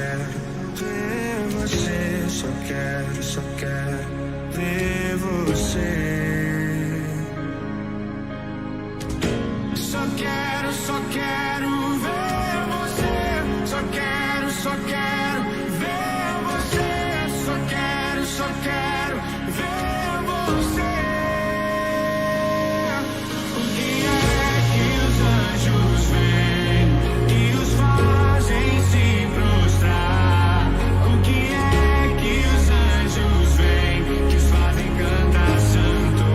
quero ver você, só quero ver você. Só quero ver você, só quero ver você, só quero ver você. O que é que os anjos veem, que os fazem se prostrar? O que é que os anjos veem, que os fazem cantar santo?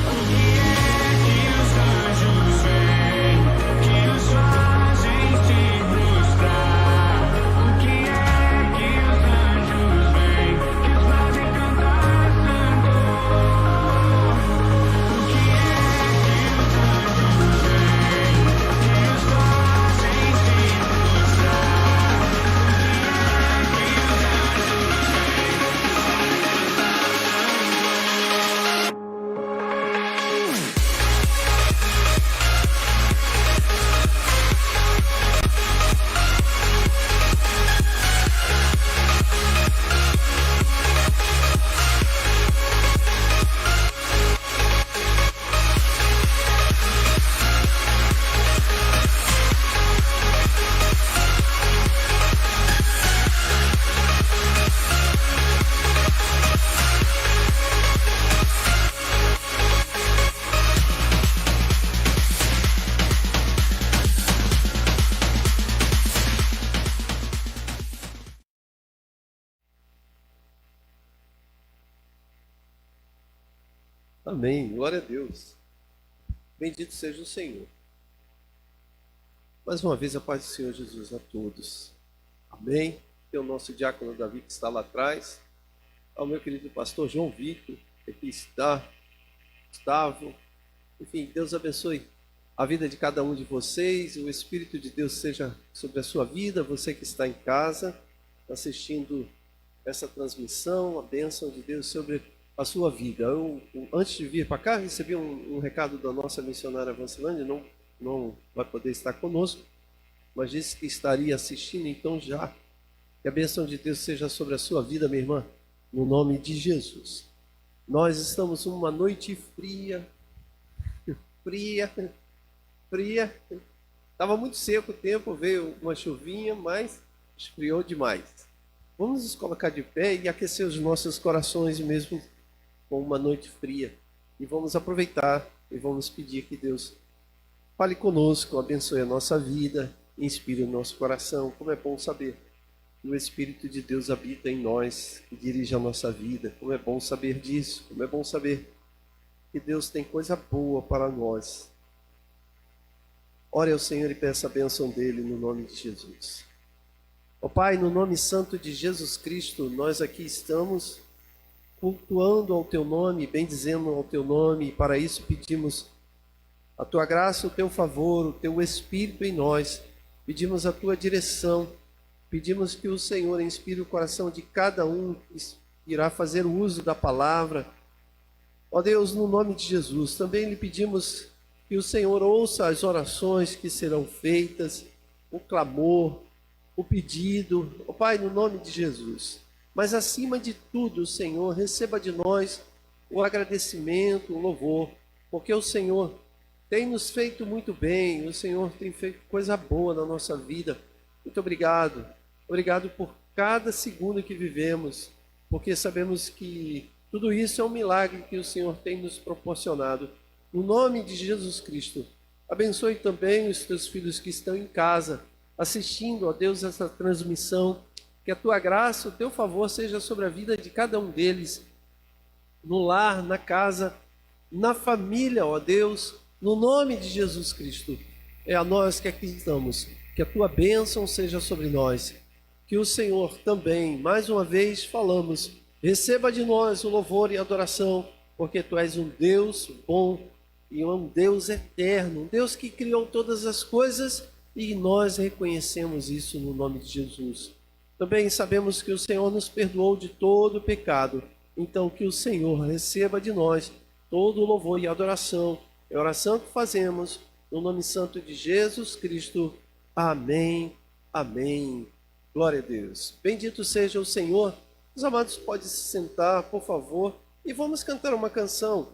O que é que os anjos veem, que os fazem se prostrar? O que é que os anjos veem, que os fazem cantar santo? O que é que os anjos veem, que os fazem se prostrar? O que é que os Amém, glória a Deus. Bendito seja o Senhor. Mais uma vez a paz do Senhor Jesus a todos. Amém. Tem o nosso diácono Davi que está lá atrás. Ao meu querido pastor João Vitor, que aqui está. Gustavo. Enfim, Deus abençoe a vida de cada um de vocês. O Espírito de Deus seja sobre a sua vida. Você que está em casa, assistindo essa transmissão, a bênção de Deus sobre a sua vida. Eu, antes de vir para cá, recebi um recado da nossa missionária Vancilândia, não vai poder estar conosco, mas disse que estaria assistindo, então já. Que a bênção de Deus seja sobre a sua vida, minha irmã, no nome de Jesus. Nós estamos numa noite fria. Estava muito seco o tempo, veio uma chuvinha, mas esfriou demais. Vamos nos colocar de pé e aquecer os nossos corações mesmo com uma noite fria. E vamos aproveitar e vamos pedir que Deus fale conosco, abençoe a nossa vida, inspire o nosso coração. Como é bom saber que o Espírito de Deus habita em nós e dirige a nossa vida. Como é bom saber disso. Como é bom saber que Deus tem coisa boa para nós. Ore ao Senhor e peça a bênção dele no nome de Jesus. Ó Pai, no nome santo de Jesus Cristo, nós aqui estamos cultuando ao Teu nome, bendizendo ao Teu nome, e para isso pedimos a Tua graça, o Teu favor, o Teu Espírito em nós, pedimos a Tua direção, pedimos que o Senhor inspire o coração de cada um que irá fazer uso da palavra. Ó Deus, no nome de Jesus, também lhe pedimos que o Senhor ouça as orações que serão feitas, o clamor, o pedido, ó Pai, no nome de Jesus. Mas acima de tudo, Senhor, receba de nós o agradecimento, o louvor, porque o Senhor tem nos feito muito bem, o Senhor tem feito coisa boa na nossa vida. Muito obrigado. Obrigado por cada segundo que vivemos, porque sabemos que tudo isso é um milagre que o Senhor tem nos proporcionado. No nome de Jesus Cristo, abençoe também os teus filhos que estão em casa, assistindo, ó Deus, essa transmissão. Que a tua graça, o teu favor seja sobre a vida de cada um deles, no lar, na casa, na família, ó Deus, no nome de Jesus Cristo. É a nós que aqui estamos, que a tua bênção seja sobre nós. Que o Senhor também, mais uma vez falamos, receba de nós o louvor e a adoração, porque tu és um Deus bom e um Deus eterno, um Deus que criou todas as coisas e nós reconhecemos isso no nome de Jesus. Também sabemos que o Senhor nos perdoou de todo o pecado. Então que o Senhor receba de nós todo o louvor e adoração. É a oração que fazemos no nome santo de Jesus Cristo. Amém Amém. Glória a Deus. Bendito seja o Senhor. Os amados podem se sentar, por favor, e vamos cantar uma canção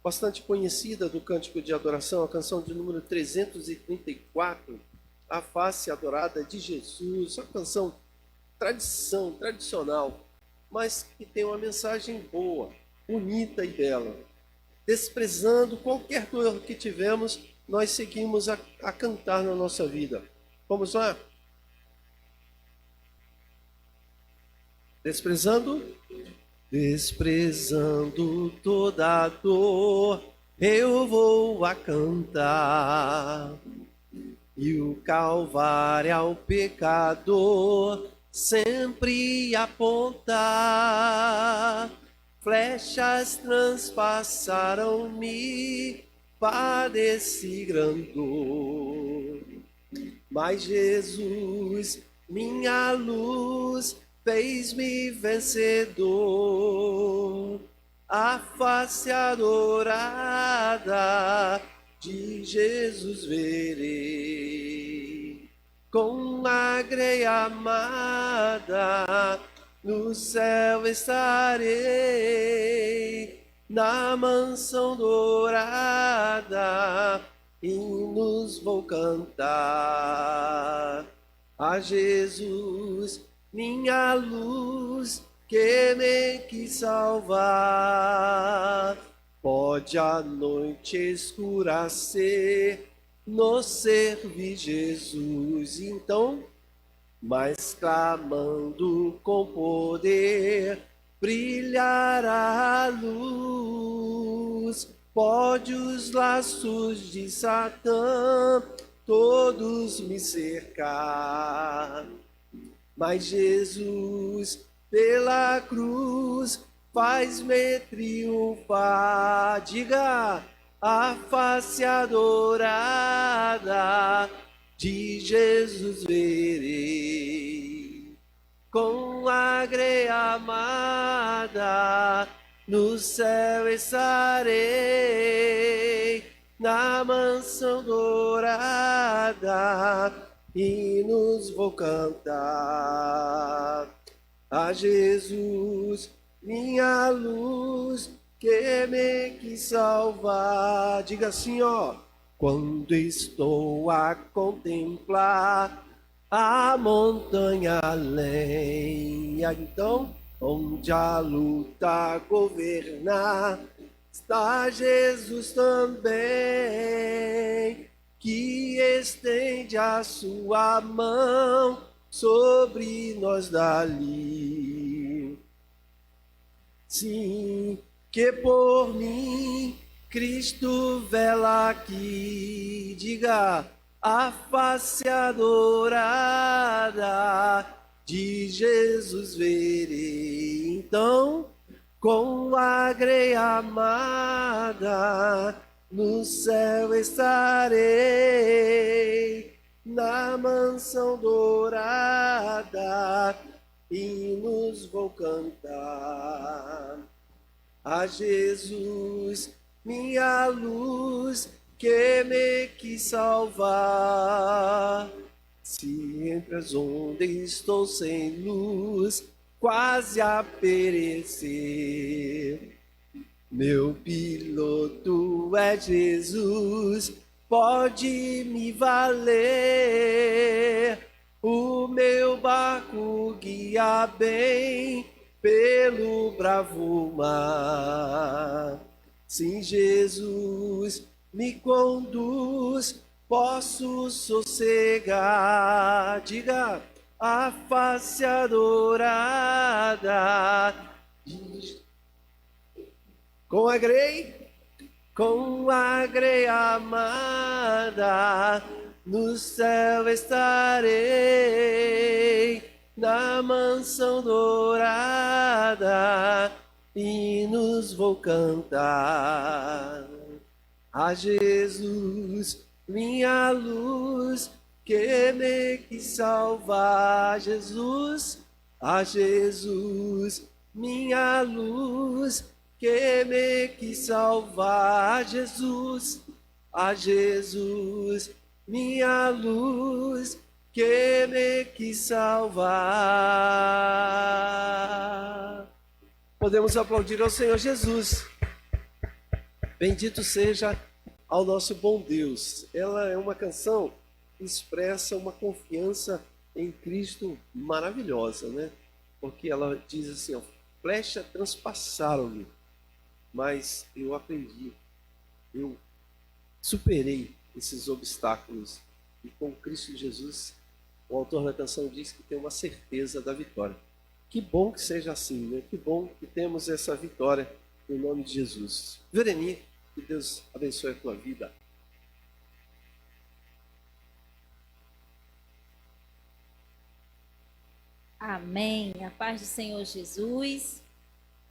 bastante conhecida do Cântico de Adoração, a canção de número 334, A Face Adorada de Jesus, uma canção tradicional, mas que tem uma mensagem boa, bonita e bela. Desprezando qualquer dor que tivemos, nós seguimos a cantar na nossa vida. Vamos lá? Desprezando toda a dor, eu vou a cantar. E o Calvário ao pecador sempre apontar. Flechas transpassaram-me, padeci grandor. Mas Jesus, minha luz, fez-me vencedor. A face adorada de Jesus verei. Com a greia amada, no céu estarei. Na mansão dourada, hinos vou cantar. A Jesus, minha luz, que me quis salvar. Pode a noite escurecer, no servir Jesus. Então, mas clamando com poder, brilhará a luz. Pode os laços de Satã todos me cercar. Mas Jesus, pela cruz, faz-me triunfar. Diga, a face adorada de Jesus verei. Com a greia amada, no céu estarei. Na mansão dourada, hinos vou cantar. A Jesus, minha luz, que me quis salvar. Diga assim, ó. Quando estou a contemplar a montanha além, então, onde a luta governar, está Jesus também, que estende a sua mão sobre nós dali. Sim, que por mim Cristo vela aqui. Diga, a face adorada de Jesus verei. Então, com a greia amada, no céu estarei. Na mansão dourada, hinos vou cantar. A Jesus, minha luz, que me quis salvar. Se entre as ondas estou sem luz, quase a perecer, meu piloto é Jesus, pode me valer. O meu barco guia bem pelo bravo mar. Sim, Jesus me conduz, posso sossegar. Diga, a face adorada com a greia amada, no céu estarei. Na mansão dourada, hinos vou cantar. A Jesus, minha luz, que me quis salvar. Jesus, a Jesus, minha luz, que me quis salvar. Jesus, a Jesus, minha luz, que Ele quis salvar. Podemos aplaudir ao Senhor Jesus. Bendito seja ao nosso bom Deus. Ela é uma canção que expressa uma confiança em Cristo maravilhosa, né? Porque ela diz assim, ó, flecha transpassaram-me, mas eu aprendi, eu superei esses obstáculos. E com Cristo Jesus, o autor da canção diz que tem uma certeza da vitória. Que bom que seja assim, né? Que bom que temos essa vitória no nome de Jesus. Vereni, que Deus abençoe a tua vida. Amém. A paz do Senhor Jesus.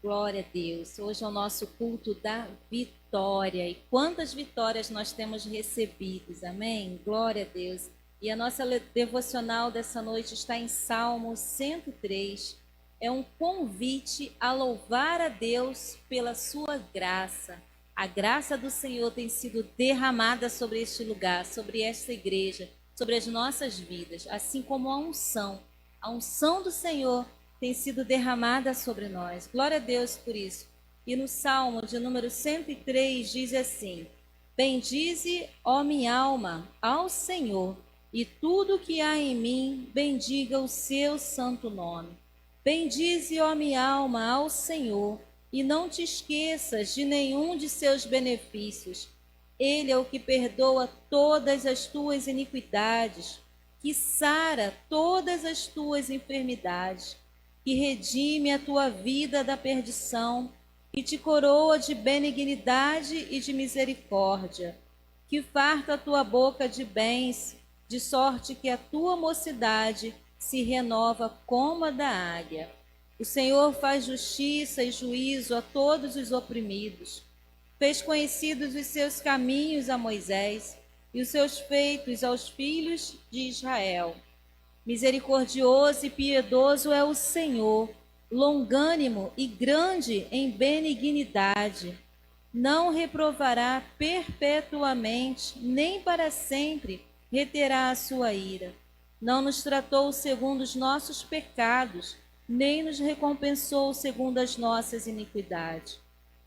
Glória a Deus. Hoje é o nosso culto da vitória. E quantas vitórias nós temos recebidas. Amém. Glória a Deus. E a nossa devocional dessa noite está em Salmo 103. É um convite a louvar a Deus pela sua graça. A graça do Senhor tem sido derramada sobre este lugar, sobre esta igreja, sobre as nossas vidas, assim como a unção. A unção do Senhor tem sido derramada sobre nós. Glória a Deus por isso. E no Salmo de número 103 diz assim: bendize, ó minha alma, ao Senhor, e tudo que há em mim, bendiga o seu santo nome. Bendize, ó minha alma, ao Senhor, e não te esqueças de nenhum de seus benefícios. Ele é o que perdoa todas as tuas iniquidades, que sara todas as tuas enfermidades, que redime a tua vida da perdição, que te coroa de benignidade e de misericórdia, que farta a tua boca de bens, de sorte que a tua mocidade se renova como a da águia. O Senhor faz justiça e juízo a todos os oprimidos. Fez conhecidos os seus caminhos a Moisés e os seus feitos aos filhos de Israel. Misericordioso e piedoso é o Senhor, longânimo e grande em benignidade. Não reprovará perpetuamente, nem para sempre reterá a sua ira. Não nos tratou segundo os nossos pecados, nem nos recompensou segundo as nossas iniquidades.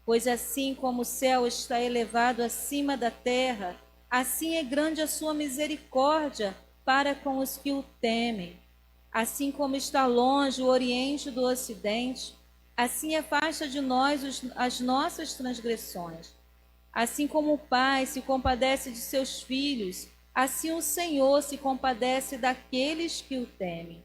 Pois assim como o céu está elevado acima da terra, assim é grande a sua misericórdia para com os que o temem. Assim como está longe o oriente do ocidente, assim afasta de nós as nossas transgressões. Assim como o pai se compadece de seus filhos, assim o Senhor se compadece daqueles que o temem.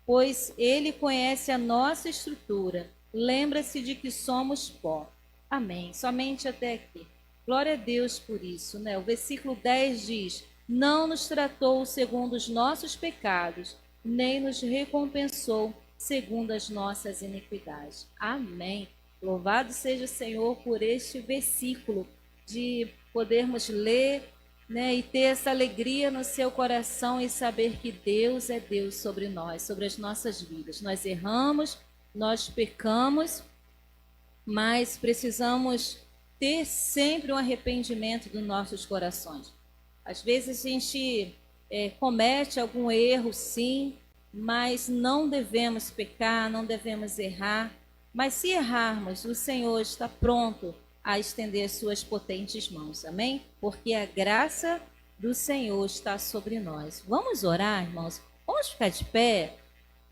Pois ele conhece a nossa estrutura, lembra-se de que somos pó. Amém. Somente até aqui. Glória a Deus por isso, né? O versículo 10 diz: não nos tratou segundo os nossos pecados, nem nos recompensou segundo as nossas iniquidades. Amém. Louvado seja o Senhor por este versículo, de podermos ler, né, e ter essa alegria no seu coração e saber que Deus é Deus sobre nós, sobre as nossas vidas. Nós erramos, nós pecamos, mas precisamos ter sempre um arrependimento dos nossos corações. Às vezes a gente comete algum erro, sim, mas não devemos pecar, não devemos errar. Mas se errarmos, o Senhor está pronto a estender suas potentes mãos, amém? Porque a graça do Senhor está sobre nós. Vamos orar, irmãos? Vamos ficar de pé,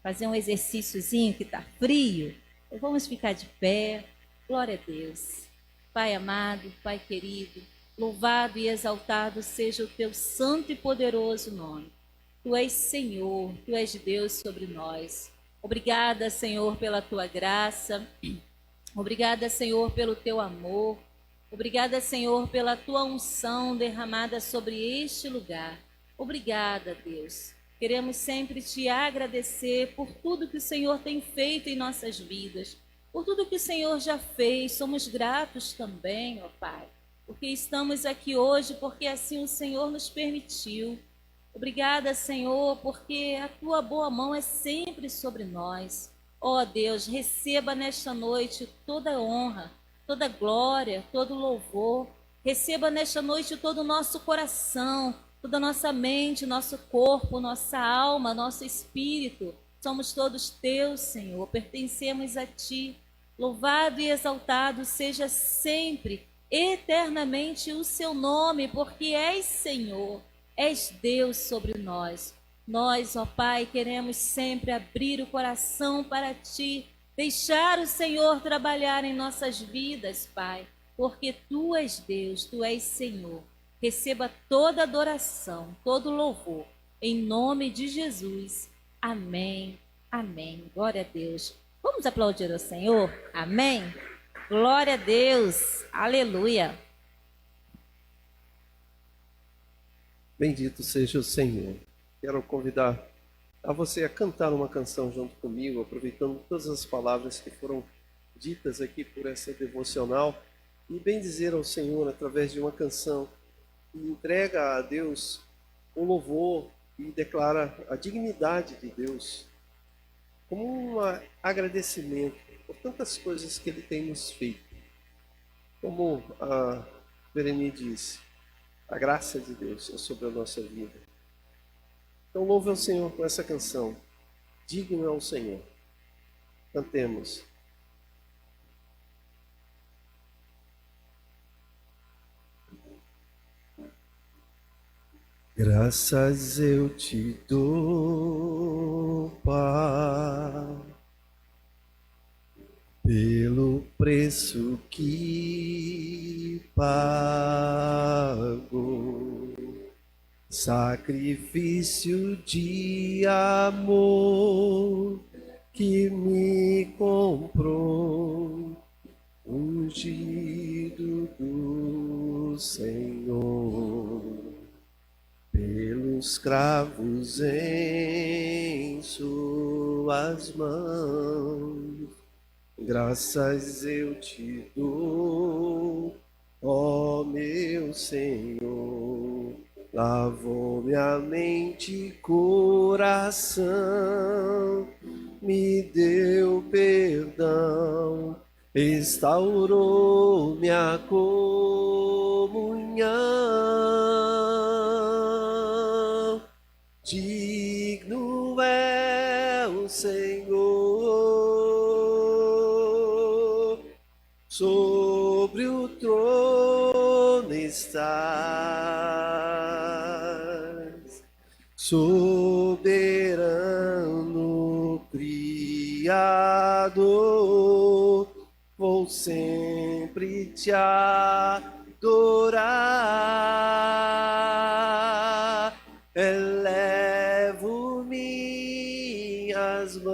fazer um exercíciozinho que está frio? Vamos ficar de pé. Glória a Deus. Pai amado, Pai querido, louvado e exaltado seja o teu santo e poderoso nome. Tu és Senhor, Tu és Deus sobre nós. Obrigada, Senhor, pela Tua graça. Obrigada, Senhor, pelo Teu amor. Obrigada, Senhor, pela Tua unção derramada sobre este lugar. Obrigada, Deus. Queremos sempre Te agradecer por tudo que o Senhor tem feito em nossas vidas, por tudo que o Senhor já fez. Somos gratos também, ó Pai, porque estamos aqui hoje, porque assim o Senhor nos permitiu. Obrigada, Senhor, porque a Tua boa mão é sempre sobre nós. Ó Deus, receba nesta noite toda honra, toda glória, todo louvor. Receba nesta noite todo o nosso coração. toda a nossa mente, nosso corpo, nossa alma, nosso espírito. Somos todos teus, Senhor, pertencemos a Ti. Louvado e exaltado seja sempre, eternamente o Seu nome, porque és Senhor, és Deus sobre nós. Nós, ó Pai, queremos sempre abrir o coração para Ti, deixar o Senhor trabalhar em nossas vidas, Pai, porque Tu és Deus, Tu és Senhor. Receba toda adoração, todo louvor, em nome de Jesus. Amém, amém. Glória a Deus. Vamos aplaudir ao Senhor? Amém? Glória a Deus. Aleluia. Bendito seja o Senhor. Quero convidar a você a cantar uma canção junto comigo, aproveitando todas as palavras que foram ditas aqui por essa devocional, e bendizer ao Senhor através de uma canção que entrega a Deus o louvor e declara a dignidade de Deus como um agradecimento por tantas coisas que Ele tem nos feito. Como a Vereni disse, a graça de Deus é sobre a nossa vida. Então louve ao Senhor com essa canção. Digno é o Senhor. Cantemos. Graças eu te dou, Pai, pelo preço que pago, sacrifício de amor que me comprou, ungido do Senhor. Pelos cravos em suas mãos, graças eu te dou, ó meu Senhor. Lavou minha mente e coração, me deu perdão, restaurou minha comunhão. Digno é o Senhor, sobre o trono estás, soberano Criador, vou sempre te adorar. Elevo minhas mãos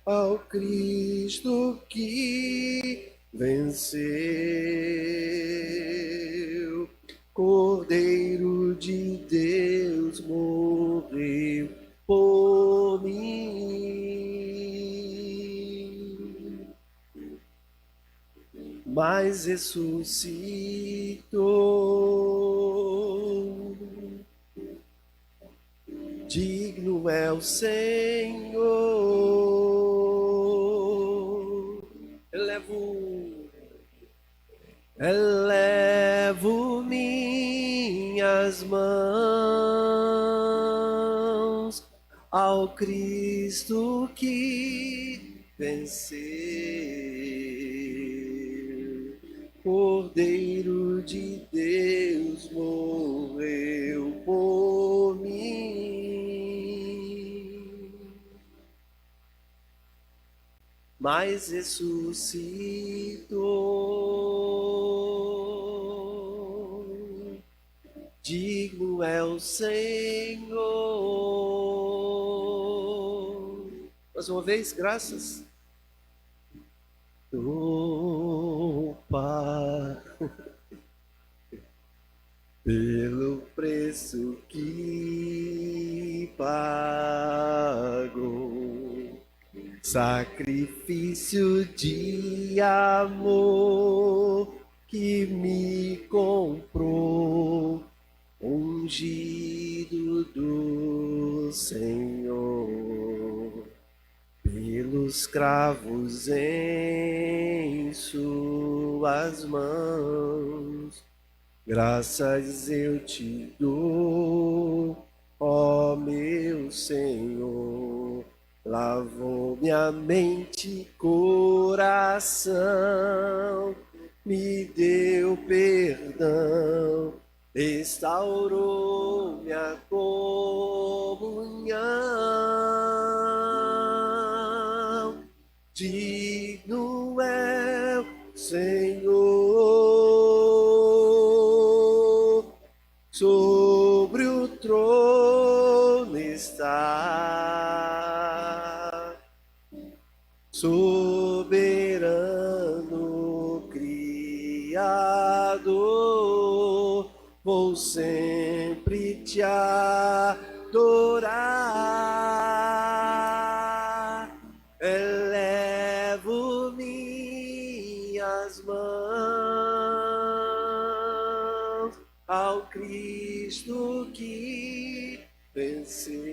ao Cristo que venceu, Cordeiro de Deus morreu por mim, mas ressuscitou. Digno é o Senhor. Elevo minhas mãos ao Cristo que venceu, Cordeiro de Deus morreu por mim, mas ressuscitou. Digno é o Senhor. Mais uma vez, graças. Pai, pelo preço que pago, sacrifício de amor que me comprou, ungido do Senhor. Pelos cravos em suas mãos, Graças eu te dou, ó meu Senhor. Lavou minha mente e coração, me deu perdão, restaurou minha comunhão. Digno é o Senhor, sobre o trono está, soberano Criador, vou sempre te adorar. Elevo minhas mãos ao Cristo que venceu.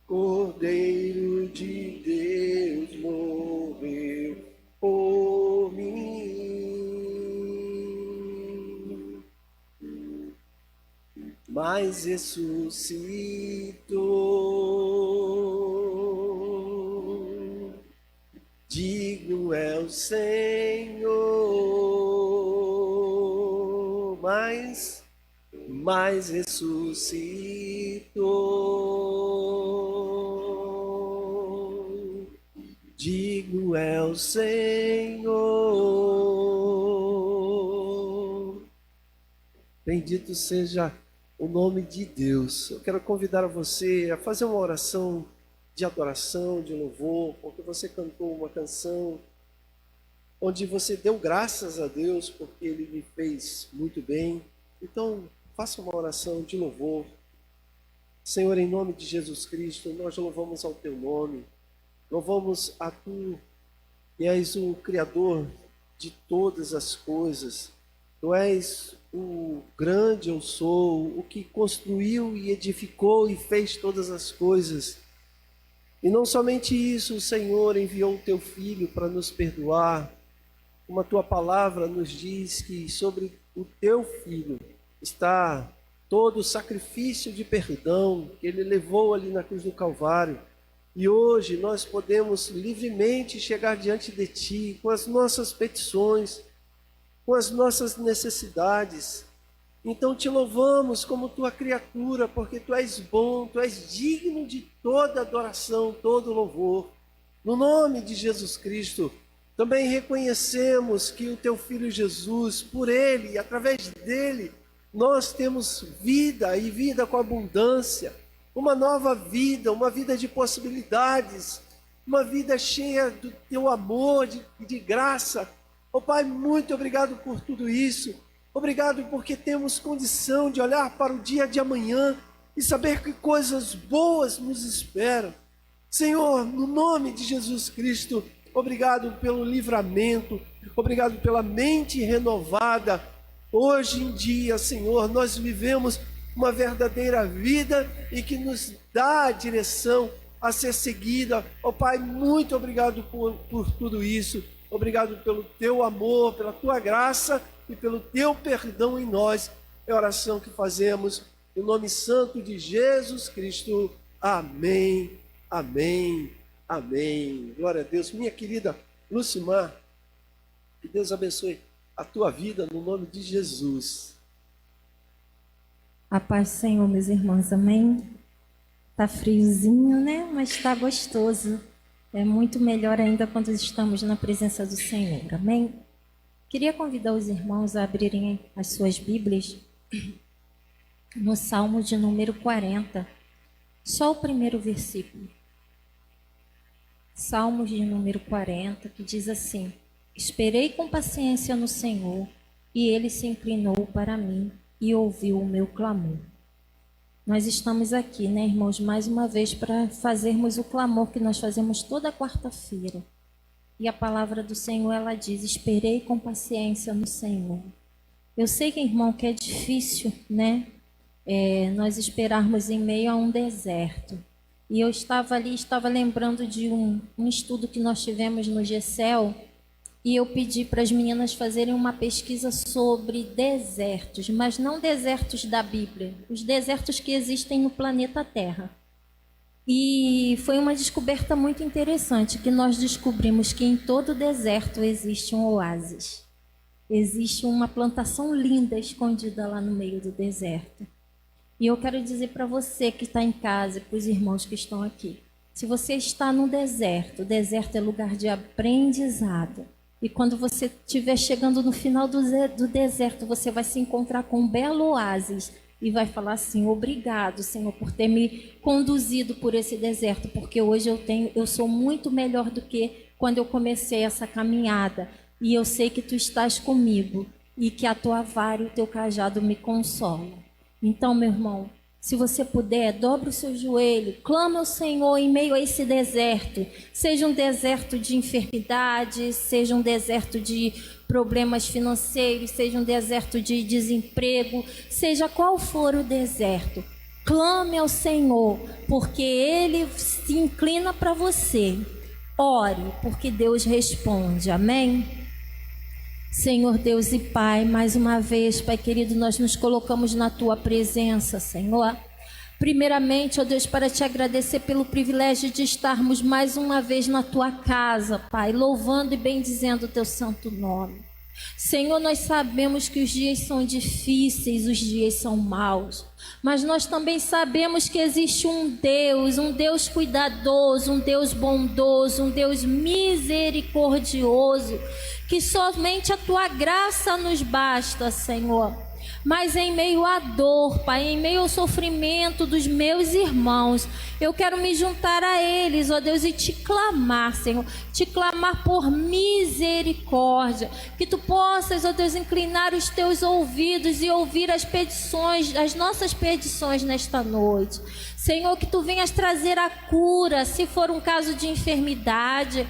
Cordeiro de Deus morreu por mim, mas ressuscitou. Digno é o Senhor, mas ressuscitou. Digno é o Senhor. Bendito seja o nome de Deus. Eu quero convidar você a fazer uma oração de adoração, de louvor, porque você cantou uma canção onde você deu graças a Deus porque Ele me fez muito bem. Então, faça uma oração de louvor. Senhor, em nome de Jesus Cristo, nós louvamos ao Teu nome. Louvamos a Tu, que és o Criador de todas as coisas. Tu és o grande eu sou, o que construiu e edificou e fez todas as coisas. E não somente isso, o Senhor enviou o Teu Filho para nos perdoar. Como a Tua palavra nos diz que sobre o Teu Filho está todo o sacrifício de perdão que Ele levou ali na cruz do Calvário. E hoje nós podemos livremente chegar diante de Ti com as nossas petições, com as nossas necessidades. Então te louvamos como Tua criatura, porque Tu és bom, Tu és digno de toda adoração, todo louvor. No nome de Jesus Cristo, também reconhecemos que o Teu Filho Jesus, por Ele e através dEle, nós temos vida e vida com abundância, uma nova vida, uma vida de possibilidades, uma vida cheia do Teu amor e de graça. Oh Pai, muito obrigado por tudo isso. Obrigado porque temos condição de olhar para o dia de amanhã e saber que coisas boas nos esperam. Senhor, no nome de Jesus Cristo, obrigado pelo livramento, obrigado pela mente renovada. Hoje em dia, Senhor, nós vivemos uma verdadeira vida e que nos dá a direção a ser seguida. Oh Pai, muito obrigado por tudo isso. Obrigado pelo Teu amor, pela Tua graça e pelo Teu perdão em nós. É a oração que fazemos no nome santo de Jesus Cristo. Amém, amém, amém. Glória a Deus. Minha querida Lucimar, que Deus abençoe a tua vida no nome de Jesus. A paz do Senhor, meus irmãos, amém? Tá friozinho, né? Mas tá gostoso. É muito melhor ainda quando estamos na presença do Senhor, amém? Queria convidar os irmãos a abrirem as suas Bíblias no Salmo de número 40, só o primeiro versículo. Salmos de número 40, que diz assim: Esperei com paciência no Senhor, e Ele se inclinou para mim e ouviu o meu clamor. Nós estamos aqui, né, irmãos, mais uma vez para fazermos o clamor que nós fazemos toda quarta-feira. E a palavra do Senhor, ela diz: esperei com paciência no Senhor. Eu sei, que, irmão, que é difícil, né, nós esperarmos em meio a um deserto. E eu estava ali, estava lembrando de um estudo que nós tivemos no GCEL, e eu pedi para as meninas fazerem uma pesquisa sobre desertos, mas não desertos da Bíblia, os desertos que existem no planeta Terra. E foi uma descoberta muito interessante, que nós descobrimos que em todo deserto existe um oásis. Existe uma plantação linda escondida lá no meio do deserto. E eu quero dizer para você que está em casa, para os irmãos que estão aqui, se você está no deserto, o deserto é lugar de aprendizado. E quando você estiver chegando no final do deserto, você vai se encontrar com um belo oásis e vai falar assim: obrigado, Senhor, por ter me conduzido por esse deserto, porque hoje eu sou muito melhor do que quando eu comecei essa caminhada. E eu sei que tu estás comigo e que a tua vara e o teu cajado me consolam. Então, meu irmão, se você puder, dobre o seu joelho, clama ao Senhor em meio a esse deserto. Seja um deserto de enfermidade, seja um deserto de problemas financeiros, seja um deserto de desemprego, seja qual for o deserto. Clame ao Senhor, porque Ele se inclina para você. Ore, porque Deus responde. Amém? Senhor Deus e Pai, mais uma vez, Pai querido, nós nos colocamos na Tua presença, Senhor. Primeiramente, ó Deus, para te agradecer pelo privilégio de estarmos mais uma vez na Tua casa, Pai, louvando e bendizendo o Teu santo nome. Senhor, nós sabemos que os dias são difíceis, os dias são maus, mas nós também sabemos que existe um Deus cuidadoso, um Deus bondoso, um Deus misericordioso, que somente a Tua graça nos basta, Senhor. Mas em meio à dor, Pai, em meio ao sofrimento dos meus irmãos, eu quero me juntar a eles, ó Deus, e te clamar, Senhor, te clamar por misericórdia, que Tu possas, ó Deus, inclinar os Teus ouvidos e ouvir as nossas petições nesta noite. Senhor, que Tu venhas trazer a cura, se for um caso de enfermidade,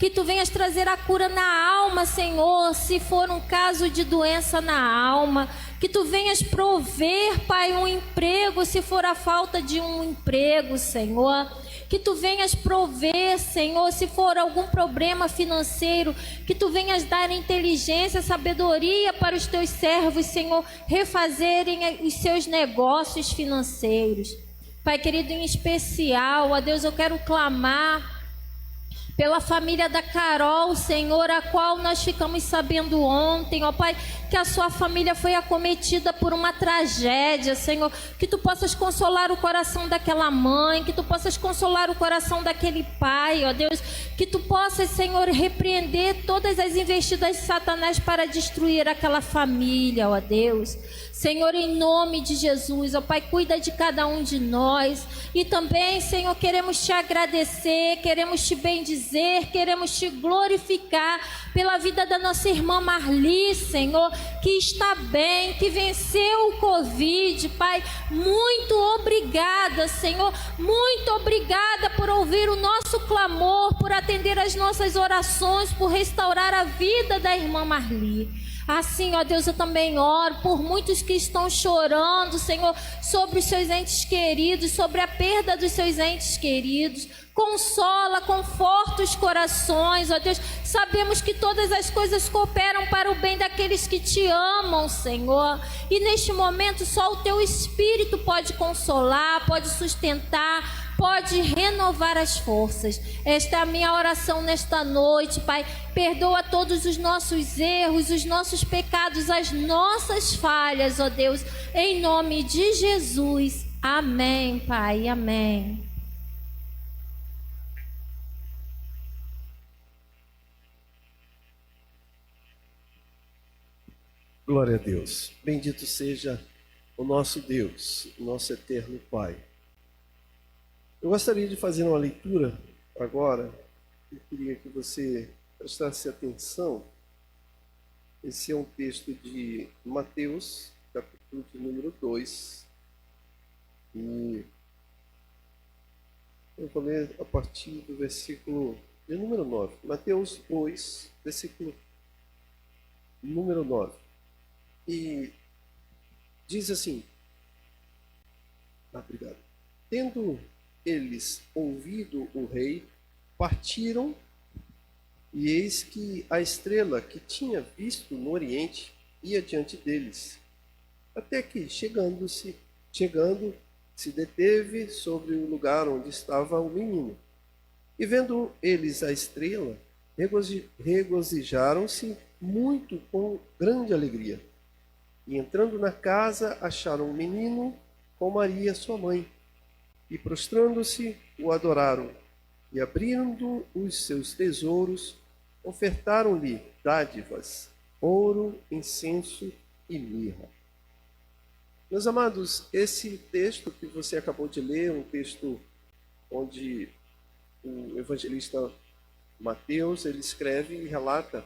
que Tu venhas trazer a cura na alma, Senhor, se for um caso de doença na alma. Que Tu venhas prover, Pai, um emprego, se for a falta de um emprego, Senhor. Que Tu venhas prover, Senhor, se for algum problema financeiro. Que Tu venhas dar inteligência, sabedoria para os Teus servos, Senhor, refazerem os seus negócios financeiros. Pai querido, em especial, ó Deus, eu quero clamar pela família da Carol, Senhor, a qual nós ficamos sabendo ontem, ó Pai, que a sua família foi acometida por uma tragédia, Senhor. Que Tu possas consolar o coração daquela mãe, que Tu possas consolar o coração daquele pai, ó Deus. Que Tu possas, Senhor, repreender todas as investidas de Satanás para destruir aquela família, ó Deus. Senhor, em nome de Jesus, ó Pai, cuida de cada um de nós. E também, Senhor, queremos Te agradecer, queremos Te bendizer, queremos Te glorificar pela vida da nossa irmã Marli, Senhor, que está bem, que venceu o Covid, Pai. Muito obrigada, Senhor, muito obrigada por ouvir o nosso clamor, por atender as nossas orações, por restaurar a vida da irmã Marli. Assim, ó Deus, eu também oro por muitos que estão chorando, Senhor, sobre os seus entes queridos, sobre a perda dos seus entes queridos. Consola, conforta os corações, ó Deus. Sabemos que todas as coisas cooperam para o bem daqueles que Te amam, Senhor. E neste momento só o Teu Espírito pode consolar, pode sustentar, pode renovar as forças. Esta é a minha oração nesta noite, Pai. Perdoa todos os nossos erros, os nossos pecados, as nossas falhas, ó Deus. Em nome de Jesus. Amém, Pai. Amém. Glória a Deus. Bendito seja o nosso Deus, o nosso eterno Pai. Eu gostaria de fazer uma leitura agora. Eu queria que você prestasse atenção. Esse é um texto de Mateus, capítulo de número 2. E eu vou ler a partir do versículo de número 9. Mateus 2, versículo número 9. E diz assim: obrigado. Tendo eles ouvido o rei, partiram E eis que a estrela que tinha visto no oriente ia diante deles, até que, chegando, se deteve sobre o lugar onde estava o menino. E vendo eles a estrela, regozijaram-se muito com grande alegria. E entrando na casa, acharam o menino com Maria, sua mãe. E prostrando-se, o adoraram. E abrindo os seus tesouros, ofertaram-lhe dádivas, ouro, incenso e mirra. Meus amados, esse texto que você acabou de ler, um texto onde o evangelista Mateus ele escreve e relata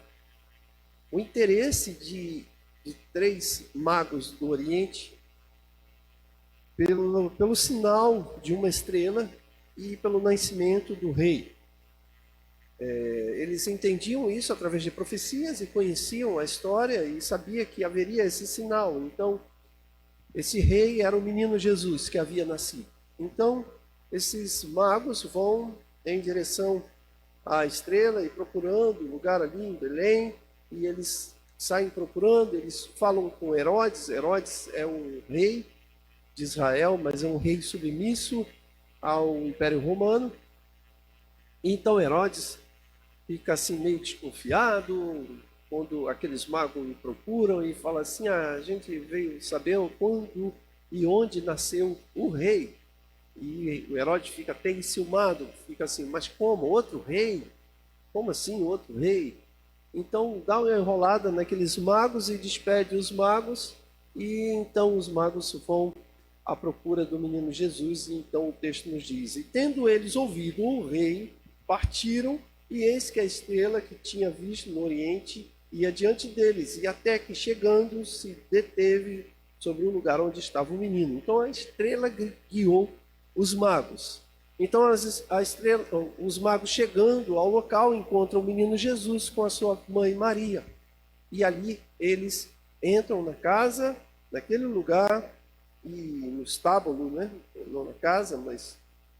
o interesse de 3 magos do Oriente pelo sinal de uma estrela e pelo nascimento do rei. Eles entendiam isso através de profecias e conheciam a história e sabia que haveria esse sinal. Então, esse rei era o menino Jesus que havia nascido. Então, esses magos vão em direção à estrela e procurando um lugar ali em Belém, e eles saem procurando, eles falam com Herodes. Herodes é um rei de Israel, mas é um rei submisso ao Império Romano. Então Herodes fica assim meio desconfiado quando aqueles magos me procuram e falam assim: a gente veio saber quando e onde nasceu o rei. E o Herodes fica até enciumado, fica assim: mas como? Outro rei? Como assim outro rei? Então dá uma enrolada naqueles magos e despede os magos, e então os magos vão à procura do menino Jesus. E então o texto nos diz: e tendo eles ouvido o rei, partiram, e eis que a estrela que tinha visto no oriente ia diante deles, e até que chegando se deteve sobre o lugar onde estava o menino. Então a estrela guiou os magos. Então os magos chegando ao local encontram o menino Jesus com a sua mãe Maria. E ali eles entram na casa, naquele lugar, e no estábulo, né? Não na casa, mas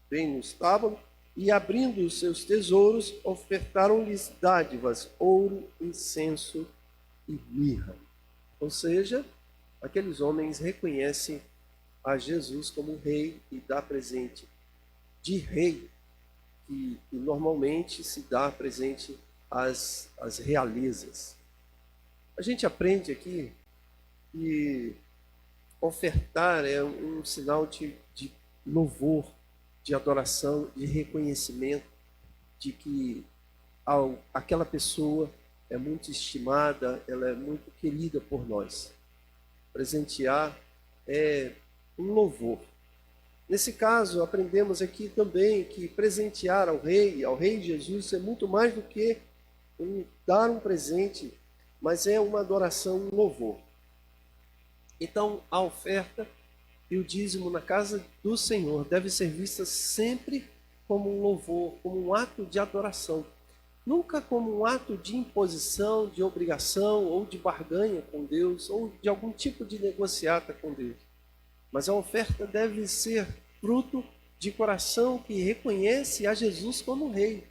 bem no estábulo, e abrindo os seus tesouros, ofertaram-lhes dádivas, ouro, incenso e mirra. Ou seja, aqueles homens reconhecem a Jesus como rei e dá presente de rei, que normalmente se dá presente às realezas. A gente aprende aqui que ofertar é um sinal de louvor, de adoração, de reconhecimento de que aquela pessoa é muito estimada, ela é muito querida por nós. Presentear é um louvor. Nesse caso, aprendemos aqui também que presentear ao rei Jesus, é muito mais do que dar um presente, mas é uma adoração, um louvor. Então, a oferta e o dízimo na casa do Senhor deve ser vista sempre como um louvor, como um ato de adoração. Nunca como um ato de imposição, de obrigação ou de barganha com Deus, ou de algum tipo de negociata com Deus. Mas a oferta deve ser fruto de coração que reconhece a Jesus como Rei,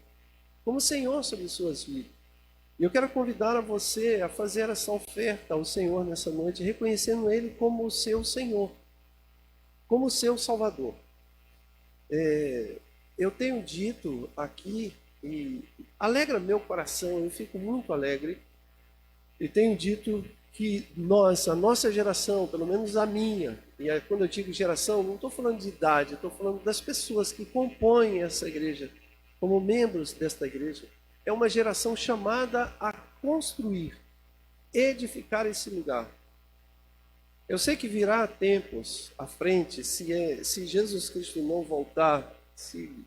como Senhor sobre suas vidas. E eu quero convidar a você a fazer essa oferta ao Senhor nessa noite, reconhecendo Ele como o seu Senhor, como o seu Salvador. Eu tenho dito aqui, e alegra meu coração, eu fico muito alegre, e tenho dito que a nossa geração, pelo menos a minha, e quando eu digo geração, não estou falando de idade, estou falando das pessoas que compõem essa igreja, como membros desta igreja, é uma geração chamada a construir, edificar esse lugar. Eu sei que virá tempos à frente, se Jesus Cristo não voltar, se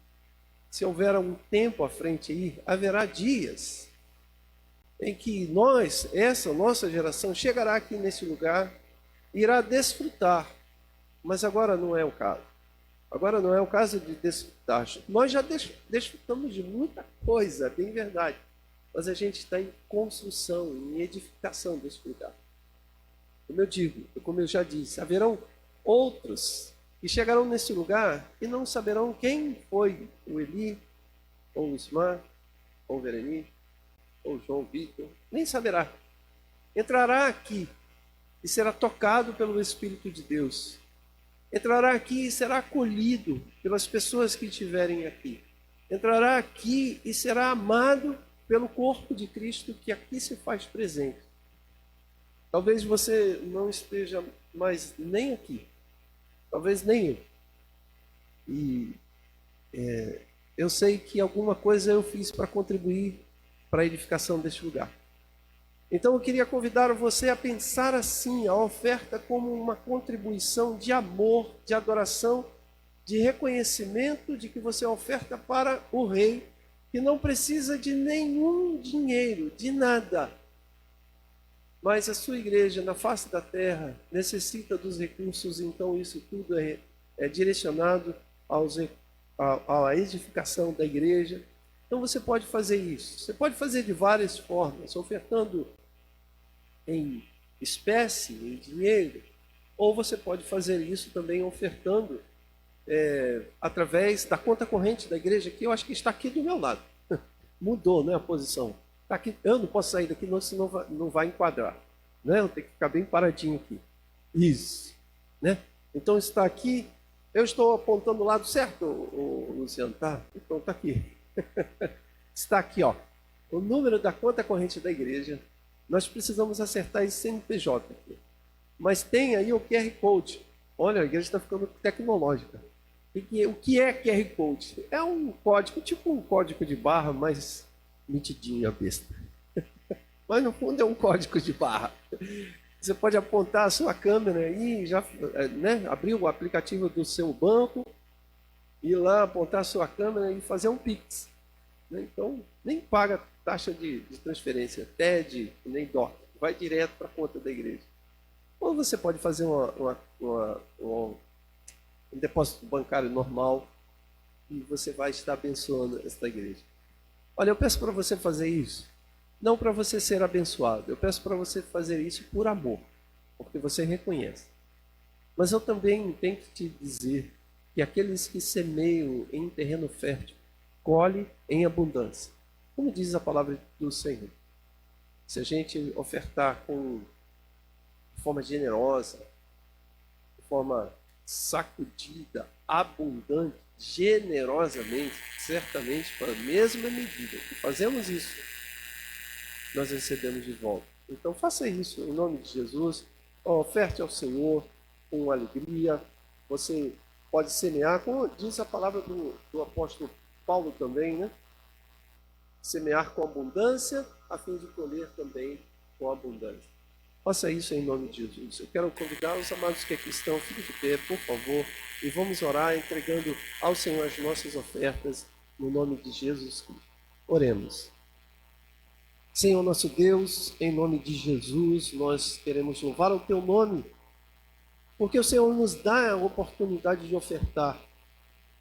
houver um tempo à frente aí, haverá dias em que essa nossa geração, chegará aqui nesse lugar, irá desfrutar, mas agora não é o caso. Agora não é o caso de desfrutar. Nós já desfrutamos de muita coisa, é bem verdade, mas a gente está em construção, em edificação desse lugar. Como eu já disse, haverão outros que chegarão nesse lugar e não saberão quem foi o Eli, ou o Ismar, ou o Vereni, ou João Vitor, nem saberá. Entrará aqui e será tocado pelo Espírito de Deus. Entrará aqui e será acolhido pelas pessoas que estiverem aqui. Entrará aqui e será amado pelo corpo de Cristo que aqui se faz presente. Talvez você não esteja mais nem aqui, talvez nem eu. E eu sei que alguma coisa eu fiz para contribuir para a edificação deste lugar. Então eu queria convidar você a pensar assim, a oferta como uma contribuição de amor, de adoração, de reconhecimento de que você oferta para o Rei, que não precisa de nenhum dinheiro, de nada. Mas a sua igreja na face da terra necessita dos recursos, então isso tudo é direcionado à edificação da igreja. Então você pode fazer isso. Você pode fazer de várias formas, ofertando em espécie, em dinheiro, ou você pode fazer isso também ofertando através da conta corrente da igreja, que eu acho que está aqui do meu lado. Mudou, né, a posição. Tá aqui, eu não posso sair daqui, senão não vai enquadrar. Né? Eu tenho que ficar bem paradinho aqui. Isso. Né? Então está aqui. Eu estou apontando o lado certo, Luciano, tá? Então está aqui. Está aqui, ó. O número da conta corrente da igreja. Nós precisamos acertar esse CNPJ aqui. Mas tem aí o QR Code. Olha, a igreja está ficando tecnológica. O que é QR Code? É um código, tipo um código de barra, mais metidinho a besta. Mas no fundo é um código de barra. Você pode apontar a sua câmera e já abrir o aplicativo do seu banco, ir lá, apontar a sua câmera e fazer um Pix. Então, nem paga taxa de transferência, TED, nem DOC. Vai direto para a conta da igreja. Ou você pode fazer um depósito bancário normal e você vai estar abençoando esta igreja. Olha, eu peço para você fazer isso, não para você ser abençoado. Eu peço para você fazer isso por amor, porque você reconhece. Mas eu também tenho que te dizer que aqueles que semeiam em terreno fértil, colhe em abundância. Como diz a palavra do Senhor. Se a gente ofertar de forma generosa, de forma sacudida, abundante, generosamente, certamente, para a mesma medida que fazemos isso, nós recebemos de volta. Então faça isso em nome de Jesus, oferte ao Senhor com alegria. Você pode semear, como diz a palavra do apóstolo Paulo também, né? Semear com abundância, a fim de colher também com abundância. Faça isso em nome de Jesus. Eu quero convidar os amados que aqui estão, fiquem de pé, por favor, e vamos orar entregando ao Senhor as nossas ofertas no nome de Jesus Cristo. Oremos. Senhor nosso Deus, em nome de Jesus, nós queremos louvar o Teu nome, porque o Senhor nos dá a oportunidade de ofertar.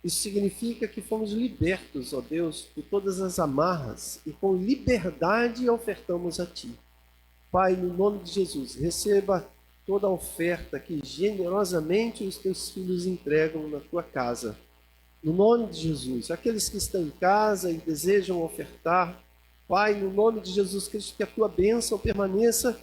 Isso significa que fomos libertos, ó Deus, de todas as amarras e com liberdade ofertamos a Ti. Pai, no nome de Jesus, receba toda a oferta que generosamente os Teus filhos entregam na Tua casa. No nome de Jesus, aqueles que estão em casa e desejam ofertar, Pai, no nome de Jesus Cristo, que a Tua bênção permaneça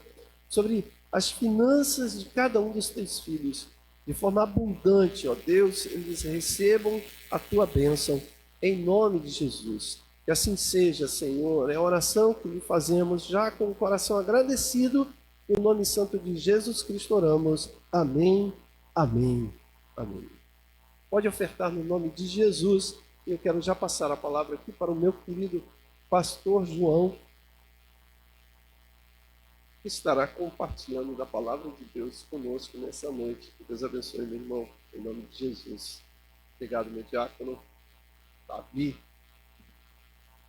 sobre as finanças de cada um dos Teus filhos. De forma abundante, ó Deus, eles recebam a Tua bênção, em nome de Jesus. Que assim seja, Senhor. É a oração que lhe fazemos já com o coração agradecido. Em nome santo de Jesus Cristo oramos. Amém, amém, amém. Pode ofertar no nome de Jesus. Eu quero já passar a palavra aqui para o meu querido pastor João, que estará compartilhando da palavra de Deus conosco nessa noite. Que Deus abençoe, meu irmão, em nome de Jesus. Obrigado, meu diácono Davi.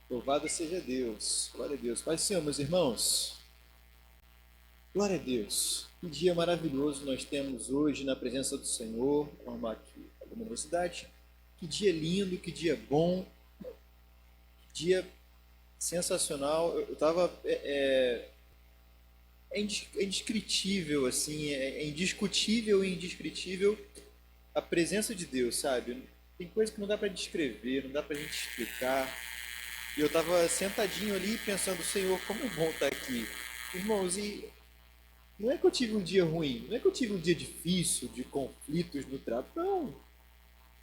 Louvado seja Deus. Glória a Deus. Pai do Senhor, meus irmãos. Glória a Deus. Que dia maravilhoso nós temos hoje na presença do Senhor, como aqui na universidade. Que dia lindo, que dia bom. Que dia sensacional. Eu estava... É indescritível, assim, é indiscutível e indescritível a presença de Deus, sabe? Tem coisa que não dá para descrever, não dá para a gente explicar. E eu estava sentadinho ali pensando, Senhor, como é bom estar aqui. Irmãos, e não é que eu tive um dia ruim, não é que eu tive um dia difícil, de conflitos no trabalho, não.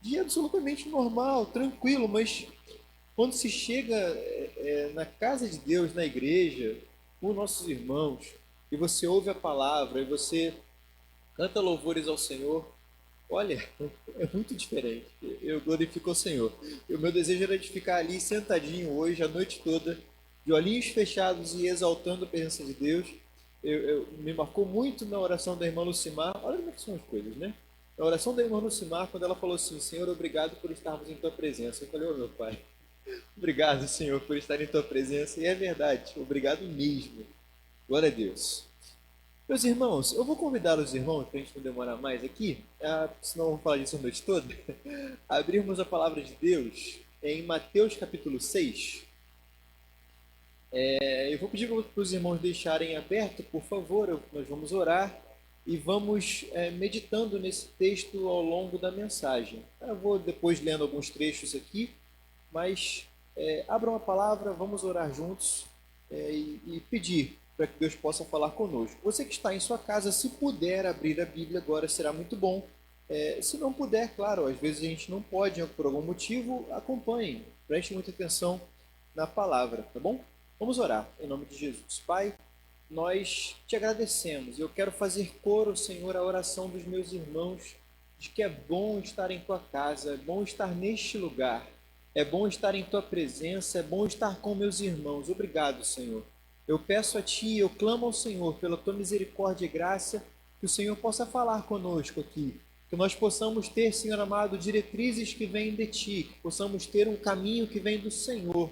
Dia absolutamente normal, tranquilo, mas quando se chega na casa de Deus, na igreja, com nossos irmãos, e você ouve a palavra, e você canta louvores ao Senhor, olha, é muito diferente. Eu glorifico o Senhor. E o meu desejo era de ficar ali sentadinho hoje, a noite toda, de olhinhos fechados e exaltando a presença de Deus. Me marcou muito na oração da irmã Lucimar. Olha como é que são as coisas, né? Na oração da irmã Lucimar, quando ela falou assim, Senhor, obrigado por estarmos em tua presença. Eu falei, ô meu Pai, obrigado, Senhor, por estar em tua presença. E é verdade, obrigado mesmo. Glória a Deus. Meus irmãos, eu vou convidar os irmãos, para a gente não demorar mais aqui, senão eu vou falar disso a noite toda, a abrirmos a palavra de Deus em Mateus capítulo 6. Eu vou pedir para os irmãos deixarem aberto, por favor, nós vamos orar e vamos meditando nesse texto ao longo da mensagem. Eu vou depois lendo alguns trechos aqui, mas abram a palavra, vamos orar juntos e pedir para que Deus possa falar conosco. Você que está em sua casa, se puder abrir a Bíblia agora, será muito bom. Se não puder, claro, às vezes a gente não pode, por algum motivo, acompanhe, preste muita atenção na palavra, tá bom? Vamos orar, em nome de Jesus. Pai, nós te agradecemos. Eu quero fazer coro, Senhor, a oração dos meus irmãos, de que é bom estar em tua casa, é bom estar neste lugar, é bom estar em tua presença, é bom estar com meus irmãos. Obrigado, Senhor. Eu peço a Ti, eu clamo ao Senhor pela Tua misericórdia e graça, que o Senhor possa falar conosco aqui, que nós possamos ter, Senhor amado, diretrizes que vêm de Ti, que possamos ter um caminho que vem do Senhor,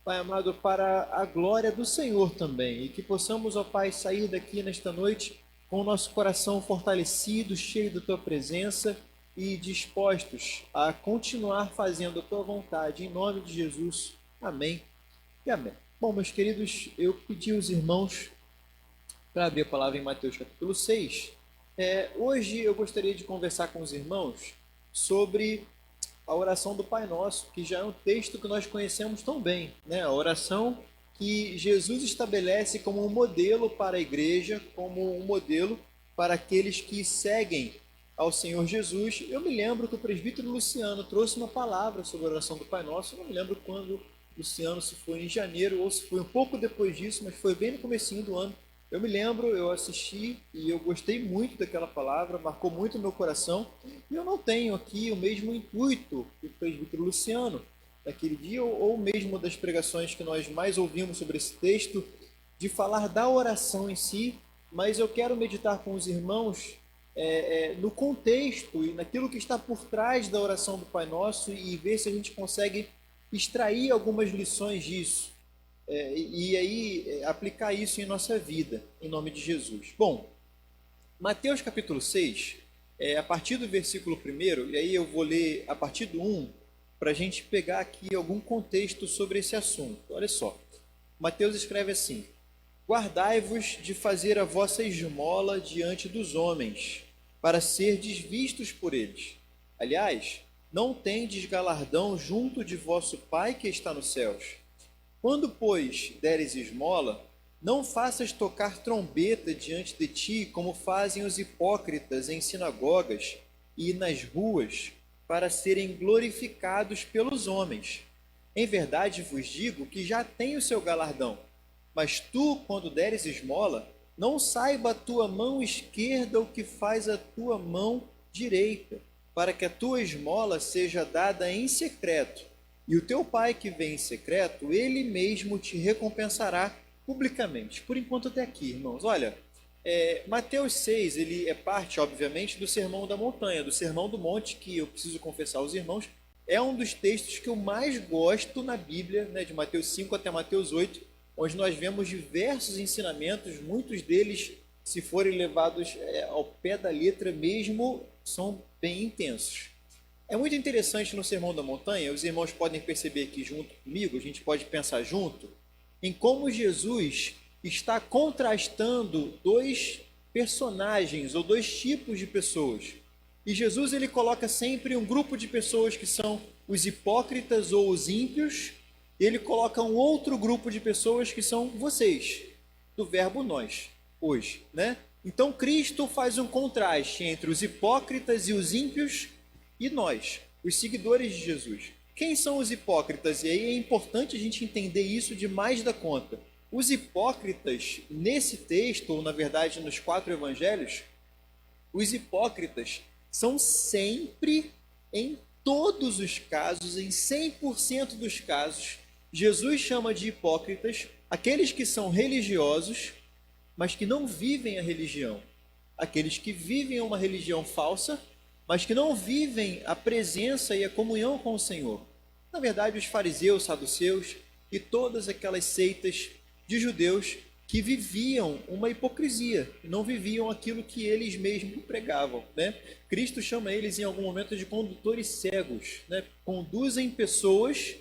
Pai amado, para a glória do Senhor também, e que possamos, ó Pai, sair daqui nesta noite com o nosso coração fortalecido, cheio da Tua presença e dispostos a continuar fazendo a Tua vontade, em nome de Jesus. Amém e amém. Bom, meus queridos, eu pedi aos irmãos para abrir a palavra em Mateus capítulo 6. Hoje eu gostaria de conversar com os irmãos sobre a oração do Pai Nosso, que já é um texto que nós conhecemos tão bem, né? A oração que Jesus estabelece como um modelo para a igreja, como um modelo para aqueles que seguem ao Senhor Jesus. Eu me lembro que o presbítero Luciano trouxe uma palavra sobre a oração do Pai Nosso, eu não me lembro quando Luciano, se foi em janeiro ou se foi um pouco depois disso, mas foi bem no comecinho do ano. Eu me lembro, eu assisti e eu gostei muito daquela palavra, marcou muito o meu coração. E eu não tenho aqui o mesmo intuito que o presbítero Luciano daquele dia, ou mesmo das pregações que nós mais ouvimos sobre esse texto, de falar da oração em si, mas eu quero meditar com os irmãos no contexto e naquilo que está por trás da oração do Pai Nosso e ver se a gente consegue extrair algumas lições disso e aí aplicar isso em nossa vida, em nome de Jesus. Bom, Mateus capítulo 6, a partir do versículo 1, e aí eu vou ler a partir do 1, para a gente pegar aqui algum contexto sobre esse assunto. Olha só, Mateus escreve assim: guardai-vos de fazer a vossa esmola diante dos homens, para serdes vistos por eles. Aliás, não tendes galardão junto de vosso Pai que está nos céus. Quando, pois, deres esmola, não faças tocar trombeta diante de ti, como fazem os hipócritas em sinagogas e nas ruas, para serem glorificados pelos homens. Em verdade vos digo que já têm o seu galardão. Mas tu, quando deres esmola, não saiba a tua mão esquerda o que faz a tua mão direita, para que a tua esmola seja dada em secreto. E o teu Pai que vem em secreto, Ele mesmo te recompensará publicamente. Por enquanto até aqui, irmãos. Olha, Mateus 6, ele é parte, obviamente, do Sermão da Montanha, do Sermão do Monte, que eu preciso confessar aos irmãos, é um dos textos que eu mais gosto na Bíblia, né, de Mateus 5 até Mateus 8, onde nós vemos diversos ensinamentos, muitos deles, se forem levados ao pé da letra mesmo, são bem intensos. É muito interessante no Sermão da Montanha, os irmãos podem perceber aqui junto comigo, a gente pode pensar junto, em como Jesus está contrastando dois personagens ou dois tipos de pessoas. E Jesus ele coloca sempre um grupo de pessoas que são os hipócritas ou os ímpios e ele coloca um outro grupo de pessoas que são vocês, do verbo nós, hoje, né? Então Cristo faz um contraste entre os hipócritas e os ímpios e nós, os seguidores de Jesus. Quem são os hipócritas? E aí é importante a gente entender isso de mais da conta. Os hipócritas, nesse texto, ou na verdade nos 4 evangelhos, os hipócritas são sempre, em todos os casos, em 100% dos casos, Jesus chama de hipócritas aqueles que são religiosos, mas que não vivem a religião. Aqueles que vivem uma religião falsa, mas que não vivem a presença e a comunhão com o Senhor. Na verdade, os fariseus, saduceus e todas aquelas seitas de judeus que viviam uma hipocrisia, não viviam aquilo que eles mesmos pregavam, né? Cristo chama eles em algum momento de condutores cegos, né? Conduzem pessoas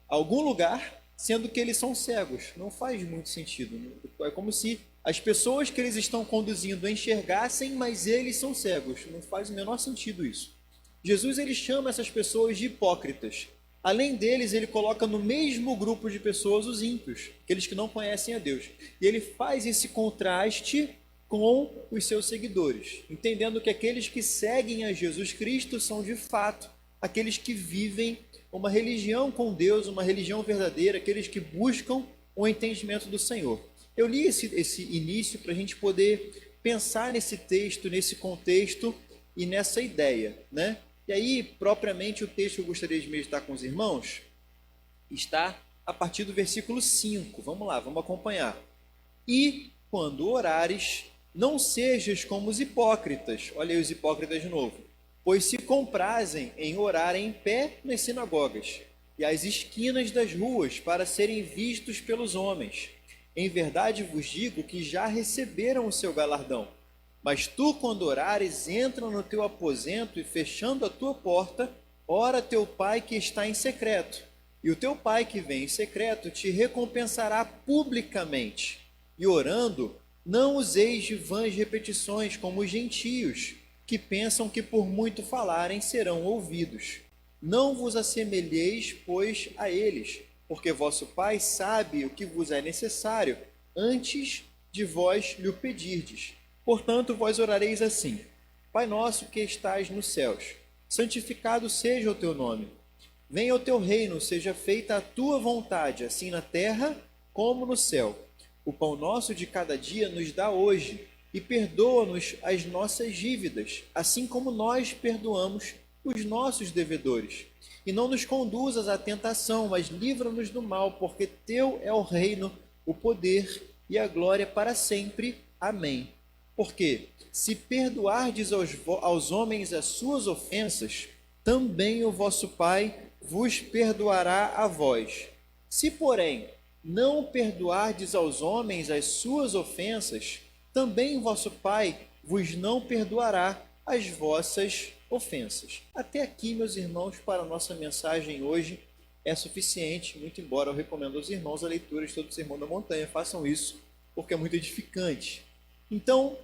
a algum lugar, sendo que eles são cegos. Não faz muito sentido. É como se as pessoas que eles estão conduzindo enxergassem, mas eles são cegos. Não faz o menor sentido isso. Jesus ele chama essas pessoas de hipócritas. Além deles, ele coloca no mesmo grupo de pessoas os ímpios, aqueles que não conhecem a Deus. E ele faz esse contraste com os seus seguidores, entendendo que aqueles que seguem a Jesus Cristo são de fato aqueles que vivem uma religião com Deus, uma religião verdadeira, aqueles que buscam o entendimento do Senhor. Eu li esse início para a gente poder pensar nesse texto, nesse contexto e nessa ideia, né? E aí, propriamente, o texto que eu gostaria de meditar com os irmãos está a partir do versículo 5. Vamos lá, vamos acompanhar. E, quando orares, não sejas como os hipócritas. Olha aí os hipócritas de novo. Pois se comprazem em orar em pé nas sinagogas e às esquinas das ruas para serem vistos pelos homens. Em verdade vos digo que já receberam o seu galardão. Mas tu, quando orares, entra no teu aposento e, fechando a tua porta, ora teu pai que está em secreto. E o teu pai que vem em secreto te recompensará publicamente. E orando, não useis de vãs repetições como os gentios, que pensam que por muito falarem serão ouvidos. Não vos assemelheis, pois, a eles, porque vosso Pai sabe o que vos é necessário, antes de vós lhe o pedirdes. Portanto, vós orareis assim: Pai nosso que estais nos céus, santificado seja o teu nome. Venha o teu reino, seja feita a tua vontade, assim na terra como no céu. O pão nosso de cada dia nos dá hoje, e perdoa-nos as nossas dívidas, assim como nós perdoamos os nossos devedores. E não nos conduzas à tentação, mas livra-nos do mal, porque teu é o reino, o poder e a glória para sempre. Amém. Porque se perdoardes aos homens as suas ofensas, também o vosso Pai vos perdoará a vós. Se, porém, não perdoardes aos homens as suas ofensas, também o vosso Pai vos não perdoará as vossas ofensas. Até aqui, meus irmãos, para a nossa mensagem hoje é suficiente, muito embora eu recomendo aos irmãos a leitura de todo o Sermão da Montanha. Façam isso, porque é muito edificante. Então,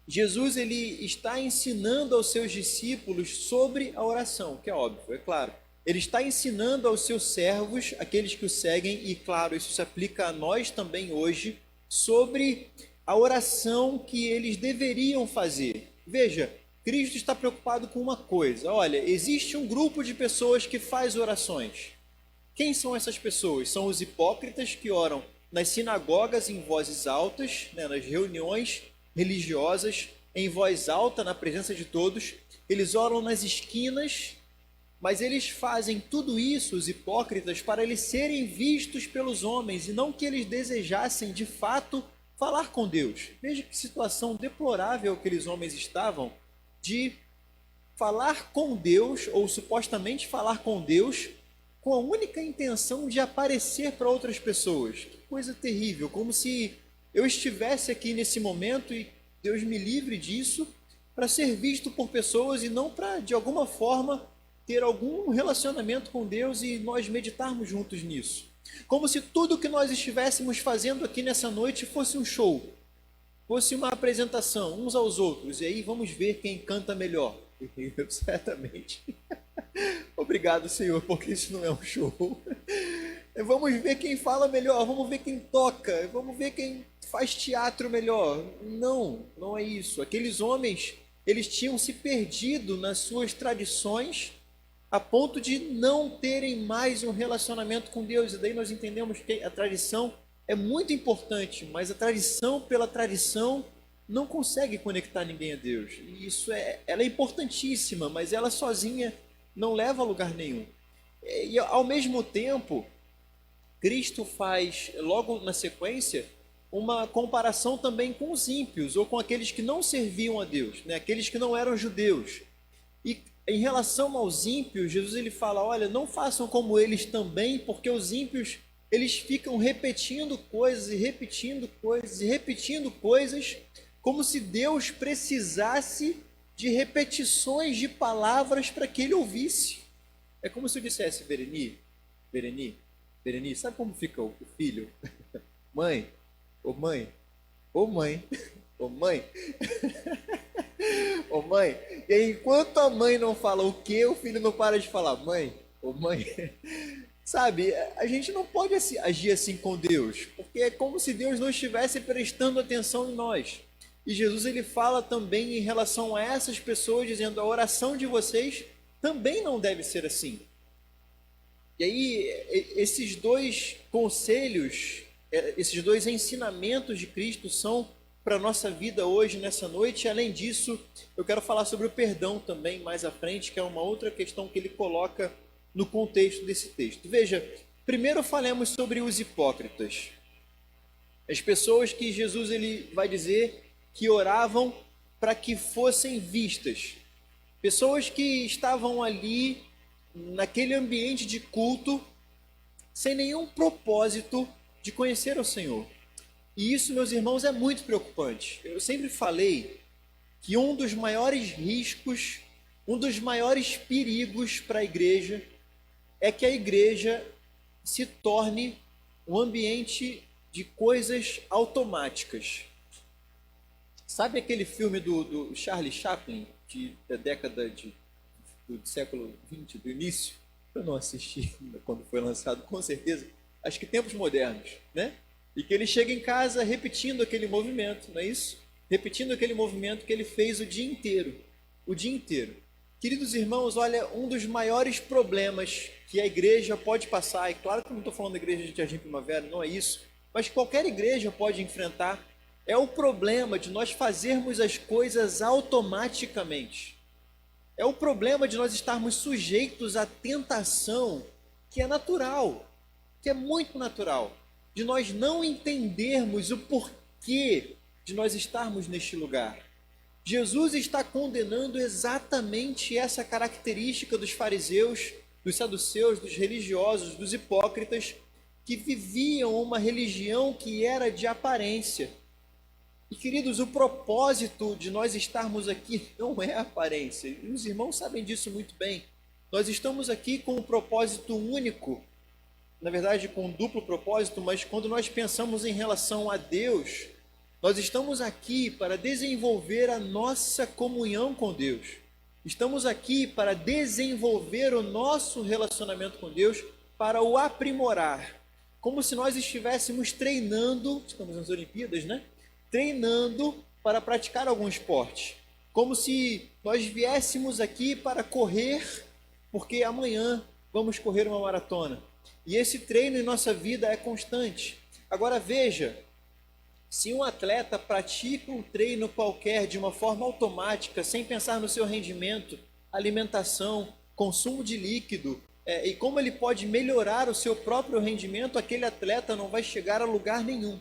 Jesus ele está ensinando aos seus discípulos sobre a oração, que é óbvio, é claro. Ele está ensinando aos seus servos, aqueles que o seguem, e claro, isso se aplica a nós também hoje, sobre a oração que eles deveriam fazer. Veja, Cristo está preocupado com uma coisa. Olha, existe um grupo de pessoas que faz orações. Quem são essas pessoas? São os hipócritas que oram nas sinagogas em vozes altas, nas reuniões religiosas, em voz alta, na presença de todos. Eles oram nas esquinas, mas eles fazem tudo isso, os hipócritas, para eles serem vistos pelos homens e não que eles desejassem, de fato, falar com Deus. Veja que situação deplorável aqueles homens estavam de falar com Deus, ou supostamente falar com Deus, com a única intenção de aparecer para outras pessoas. Que coisa terrível, como se eu estivesse aqui nesse momento e Deus me livre disso, para ser visto por pessoas e não para, de alguma forma, ter algum relacionamento com Deus e nós meditarmos juntos nisso. Como se tudo que nós estivéssemos fazendo aqui nessa noite fosse um show, fosse uma apresentação uns aos outros, e aí vamos ver quem canta melhor. Certamente. Obrigado, Senhor, porque isso não é um show. Vamos ver quem fala melhor, vamos ver quem toca, vamos ver quem faz teatro melhor. Não, não é isso. Aqueles homens, eles tinham se perdido nas suas tradições a ponto de não terem mais um relacionamento com Deus. E daí nós entendemos que a tradição é muito importante, mas a tradição pela tradição não consegue conectar ninguém a Deus. E ela é importantíssima, mas ela sozinha não leva a lugar nenhum. E ao mesmo tempo, Cristo faz, logo na sequência, uma comparação também com os ímpios, ou com aqueles que não serviam a Deus, né? Aqueles que não eram judeus. E em relação aos ímpios, Jesus ele fala, olha, não façam como eles também, porque os ímpios, eles ficam repetindo coisas e repetindo coisas e repetindo coisas, como se Deus precisasse de repetições de palavras para que ele ouvisse. É como se eu dissesse, Bereni, sabe como fica o filho? Mãe, ô mãe, ô mãe, ô mãe, ô mãe. E aí, enquanto a mãe não fala o que, o filho não para de falar, mãe, ô mãe. Sabe, a gente não pode agir assim com Deus, porque é como se Deus não estivesse prestando atenção em nós. E Jesus ele fala também em relação a essas pessoas, dizendo, a oração de vocês também não deve ser assim. E aí, esses dois conselhos, esses dois ensinamentos de Cristo são para a nossa vida hoje, nessa noite. E além disso, eu quero falar sobre o perdão também mais à frente, que é uma outra questão que ele coloca no contexto desse texto. Veja, primeiro falemos sobre os hipócritas. As pessoas que Jesus ele vai dizer que oravam para que fossem vistas. Pessoas que estavam ali naquele ambiente de culto, sem nenhum propósito de conhecer o Senhor. E isso, meus irmãos, é muito preocupante. Eu sempre falei que um dos maiores riscos, um dos maiores perigos para a igreja é que a igreja se torne um ambiente de coisas automáticas. Sabe aquele filme do Charlie Chaplin, da década do século XX, do início? Eu não assisti quando foi lançado, com certeza. Acho que tempos modernos, né? E que ele chega em casa repetindo aquele movimento, não é isso? Repetindo aquele movimento que ele fez o dia inteiro. O dia inteiro. Queridos irmãos, olha, um dos maiores problemas que a igreja pode passar, e claro que eu não estou falando da igreja de Jardim Primavera, não é isso, mas qualquer igreja pode enfrentar, é o problema de nós fazermos as coisas automaticamente. É o problema de nós estarmos sujeitos à tentação que é natural, que é muito natural, de nós não entendermos o porquê de nós estarmos neste lugar. Jesus está condenando exatamente essa característica dos fariseus, dos saduceus, dos religiosos, dos hipócritas, que viviam uma religião que era de aparência. E, queridos, o propósito de nós estarmos aqui não é a aparência. E os irmãos sabem disso muito bem. Nós estamos aqui com um propósito único, na verdade com um duplo propósito, mas quando nós pensamos em relação a Deus, nós estamos aqui para desenvolver a nossa comunhão com Deus. Estamos aqui para desenvolver o nosso relacionamento com Deus, para o aprimorar. Como se nós estivéssemos treinando, estamos nas Olimpíadas, né? Treinando para praticar algum esporte. Como se nós viéssemos aqui para correr, porque amanhã vamos correr uma maratona. E esse treino em nossa vida é constante. Agora veja, se um atleta pratica um treino qualquer de uma forma automática, sem pensar no seu rendimento, alimentação, consumo de líquido, e como ele pode melhorar o seu próprio rendimento, aquele atleta não vai chegar a lugar nenhum.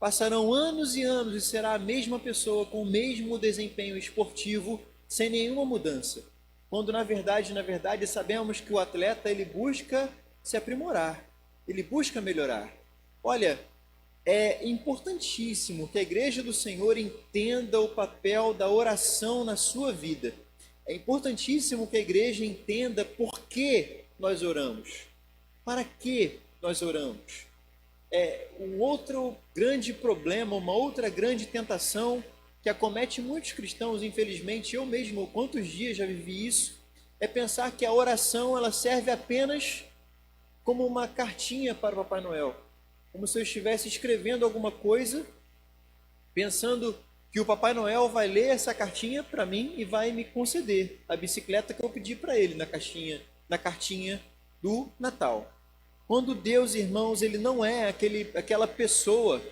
Passarão anos e anos e será a mesma pessoa com o mesmo desempenho esportivo, sem nenhuma mudança. Quando na verdade sabemos que o atleta ele busca se aprimorar, ele busca melhorar. Olha, é importantíssimo que a Igreja do Senhor entenda o papel da oração na sua vida. É importantíssimo que a igreja entenda por que nós oramos. Para que nós oramos? Um outro grande problema, uma outra grande tentação que acomete muitos cristãos, infelizmente, eu mesmo, quantos dias já vivi isso, é pensar que a oração ela serve apenas como uma cartinha para o Papai Noel, como se eu estivesse escrevendo alguma coisa, pensando que o Papai Noel vai ler essa cartinha para mim e vai me conceder a bicicleta que eu pedi para ele na cartinha do Natal. Quando Deus, irmãos, ele não é aquela pessoa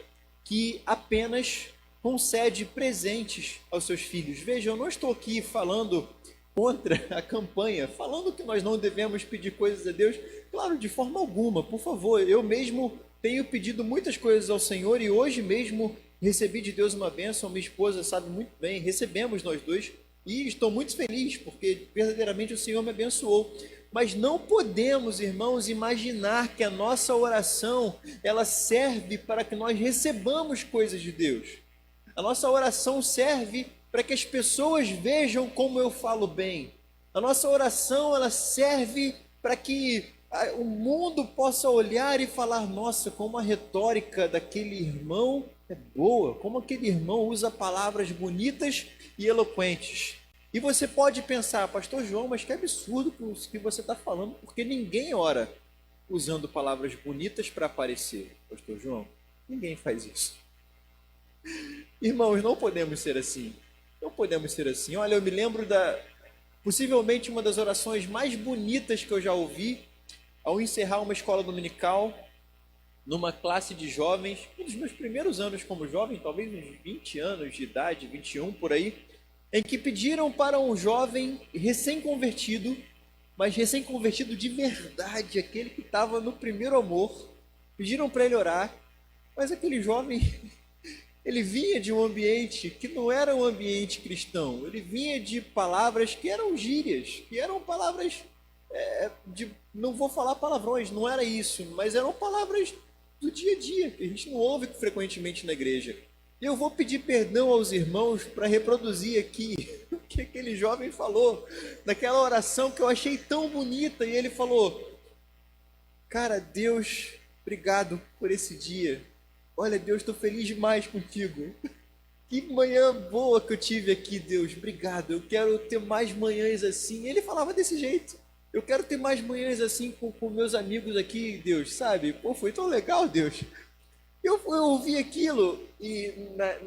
que apenas concede presentes aos seus filhos. Veja, eu não estou aqui falando contra a campanha, falando que nós não devemos pedir coisas a Deus. Claro, de forma alguma, por favor. Eu mesmo tenho pedido muitas coisas ao Senhor e hoje mesmo recebi de Deus uma bênção. Minha esposa sabe muito bem, recebemos nós dois e estou muito feliz porque verdadeiramente o Senhor me abençoou. Mas não podemos, irmãos, imaginar que a nossa oração ela serve para que nós recebamos coisas de Deus. A nossa oração serve para que as pessoas vejam como eu falo bem. A nossa oração ela serve para que o mundo possa olhar e falar: nossa, como a retórica daquele irmão é boa, como aquele irmão usa palavras bonitas e eloquentes. E você pode pensar: pastor João, mas que absurdo que você está falando, porque ninguém ora usando palavras bonitas para aparecer. Pastor João, ninguém faz isso. Irmãos, não podemos ser assim. Não podemos ser assim. Olha, eu me lembro possivelmente uma das orações mais bonitas que eu já ouvi ao encerrar uma escola dominical, numa classe de jovens, um dos meus primeiros anos como jovem, talvez uns 20 anos de idade, 21 por aí, em que pediram para um jovem recém-convertido, mas recém-convertido de verdade, aquele que estava no primeiro amor, pediram para ele orar, mas aquele jovem, ele vinha de um ambiente que não era um ambiente cristão, ele vinha de palavras que eram gírias, que eram palavras, não vou falar palavrões, não era isso, mas eram palavras do dia a dia, que a gente não ouve frequentemente na igreja. Eu vou pedir perdão aos irmãos para reproduzir aqui o que aquele jovem falou, naquela oração que eu achei tão bonita, e ele falou: cara, Deus, obrigado por esse dia. Olha, Deus, estou feliz demais contigo. Que manhã boa que eu tive aqui, Deus, obrigado. Eu quero ter mais manhãs assim. Ele falava desse jeito. Eu quero ter mais manhãs assim com meus amigos aqui, Deus, sabe? Pô, foi tão legal, Deus. Eu ouvi aquilo e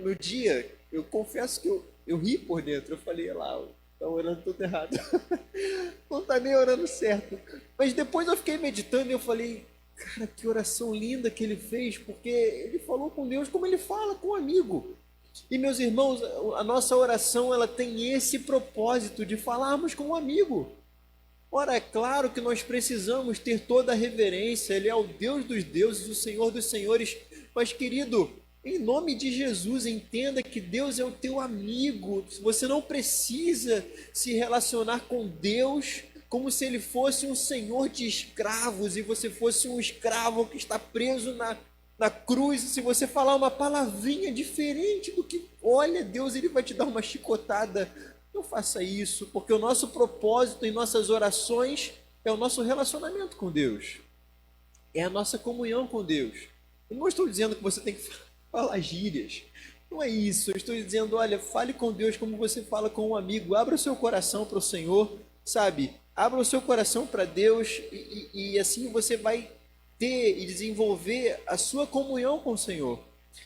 no dia, eu confesso que eu ri por dentro. Eu falei: lá, tá orando tudo errado. Não tá nem orando certo. Mas depois eu fiquei meditando e eu falei: cara, que oração linda que ele fez, porque ele falou com Deus como ele fala com um amigo. E meus irmãos, a nossa oração ela tem esse propósito de falarmos com um amigo. Ora, é claro que nós precisamos ter toda a reverência, Ele é o Deus dos deuses, o Senhor dos senhores, mas querido, em nome de Jesus, entenda que Deus é o teu amigo. Você não precisa se relacionar com Deus como se Ele fosse um senhor de escravos e você fosse um escravo que está preso na cruz. Se você falar uma palavrinha diferente do que, olha, Deus, Ele vai te dar uma chicotada. Não faça isso, porque o nosso propósito em nossas orações é o nosso relacionamento com Deus, é a nossa comunhão com Deus. Eu não estou dizendo que você tem que falar gírias, não é isso. Eu estou dizendo: olha, fale com Deus como você fala com um amigo. Abra o seu coração para o Senhor, sabe? Abra o seu coração para Deus e assim você vai ter e desenvolver a sua comunhão com o Senhor.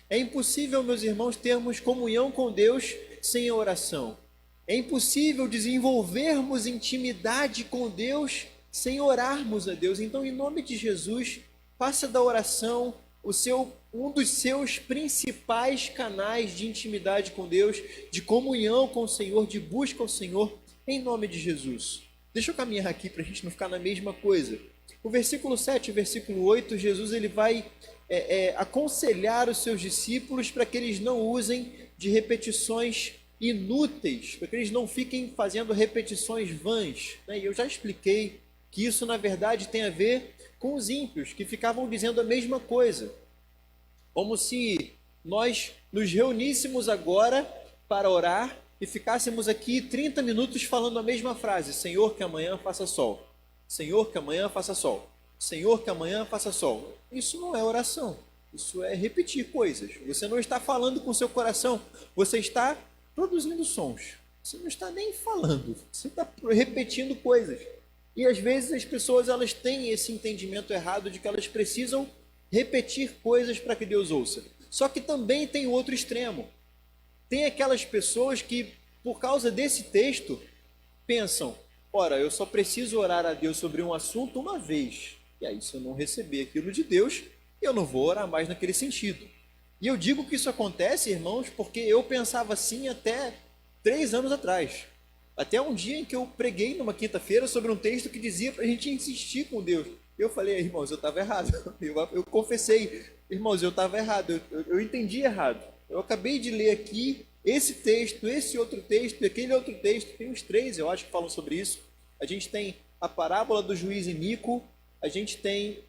É impossível, meus irmãos, termos comunhão com Deus sem a oração. É impossível desenvolvermos intimidade com Deus sem orarmos a Deus. Então, em nome de Jesus, faça da oração um dos seus principais canais de intimidade com Deus, de comunhão com o Senhor, de busca ao Senhor, em nome de Jesus. Deixa eu caminhar aqui para a gente não ficar na mesma coisa. O versículo 7 e o versículo 8, Jesus ele vai aconselhar os seus discípulos para que eles não usem de repetições inúteis, para que eles não fiquem fazendo repetições vãs. E eu já expliquei que isso, na verdade, tem a ver com os ímpios, que ficavam dizendo a mesma coisa. Como se nós nos reuníssemos agora para orar e ficássemos aqui 30 minutos falando a mesma frase: Senhor, que amanhã faça sol. Senhor, que amanhã faça sol. Senhor, que amanhã faça sol. Isso não é oração. Isso é repetir coisas. Você não está falando com o seu coração. Você está produzindo sons. Você não está nem falando. Você está repetindo coisas. E às vezes as pessoas elas têm esse entendimento errado de que elas precisam repetir coisas para que Deus ouça. Só que também tem o outro extremo. Tem aquelas pessoas que, por causa desse texto, pensam: ora, eu só preciso orar a Deus sobre um assunto uma vez. E aí, se eu não receber aquilo de Deus, eu não vou orar mais naquele sentido. E eu digo que isso acontece, irmãos, porque eu pensava assim até 3 anos atrás. Até um dia em que eu preguei numa quinta-feira sobre um texto que dizia para a gente insistir com Deus. Eu falei: irmãos, eu estava errado. Eu confessei: irmãos, eu estava errado, eu entendi errado. Eu acabei de ler aqui esse texto, esse outro texto, aquele outro texto, tem uns 3, eu acho, que falam sobre isso. A gente tem a parábola do juiz Inico, a gente tem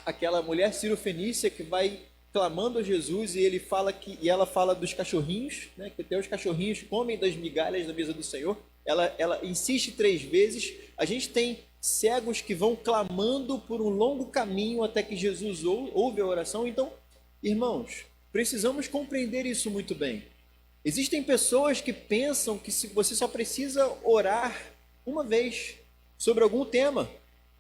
aquela mulher Cirofenícia que vai clamando a Jesus e ela fala dos cachorrinhos, né, que até os cachorrinhos comem das migalhas da mesa do Senhor. Ela insiste 3 vezes. A gente tem cegos que vão clamando por um longo caminho até que Jesus ouve a oração. Então, irmãos, precisamos compreender isso muito bem. Existem pessoas que pensam que você só precisa orar uma vez sobre algum tema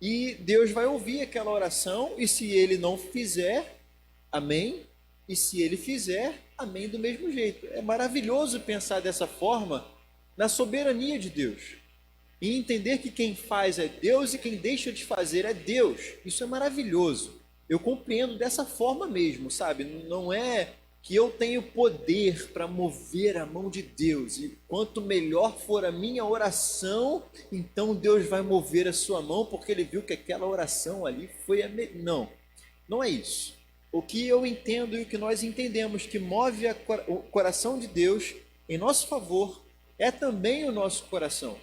e Deus vai ouvir aquela oração, e se ele não fizer, amém, e se ele fizer, amém do mesmo jeito. É maravilhoso pensar dessa forma na soberania de Deus e entender que quem faz é Deus e quem deixa de fazer é Deus. Isso é maravilhoso. Eu compreendo dessa forma mesmo, sabe? Não é que eu tenho poder para mover a mão de Deus, e quanto melhor for a minha oração, então Deus vai mover a sua mão, porque ele viu que aquela oração ali foi a melhor. Não, não é isso. O que eu entendo e o que nós entendemos que move o coração de Deus em nosso favor é também o nosso coração.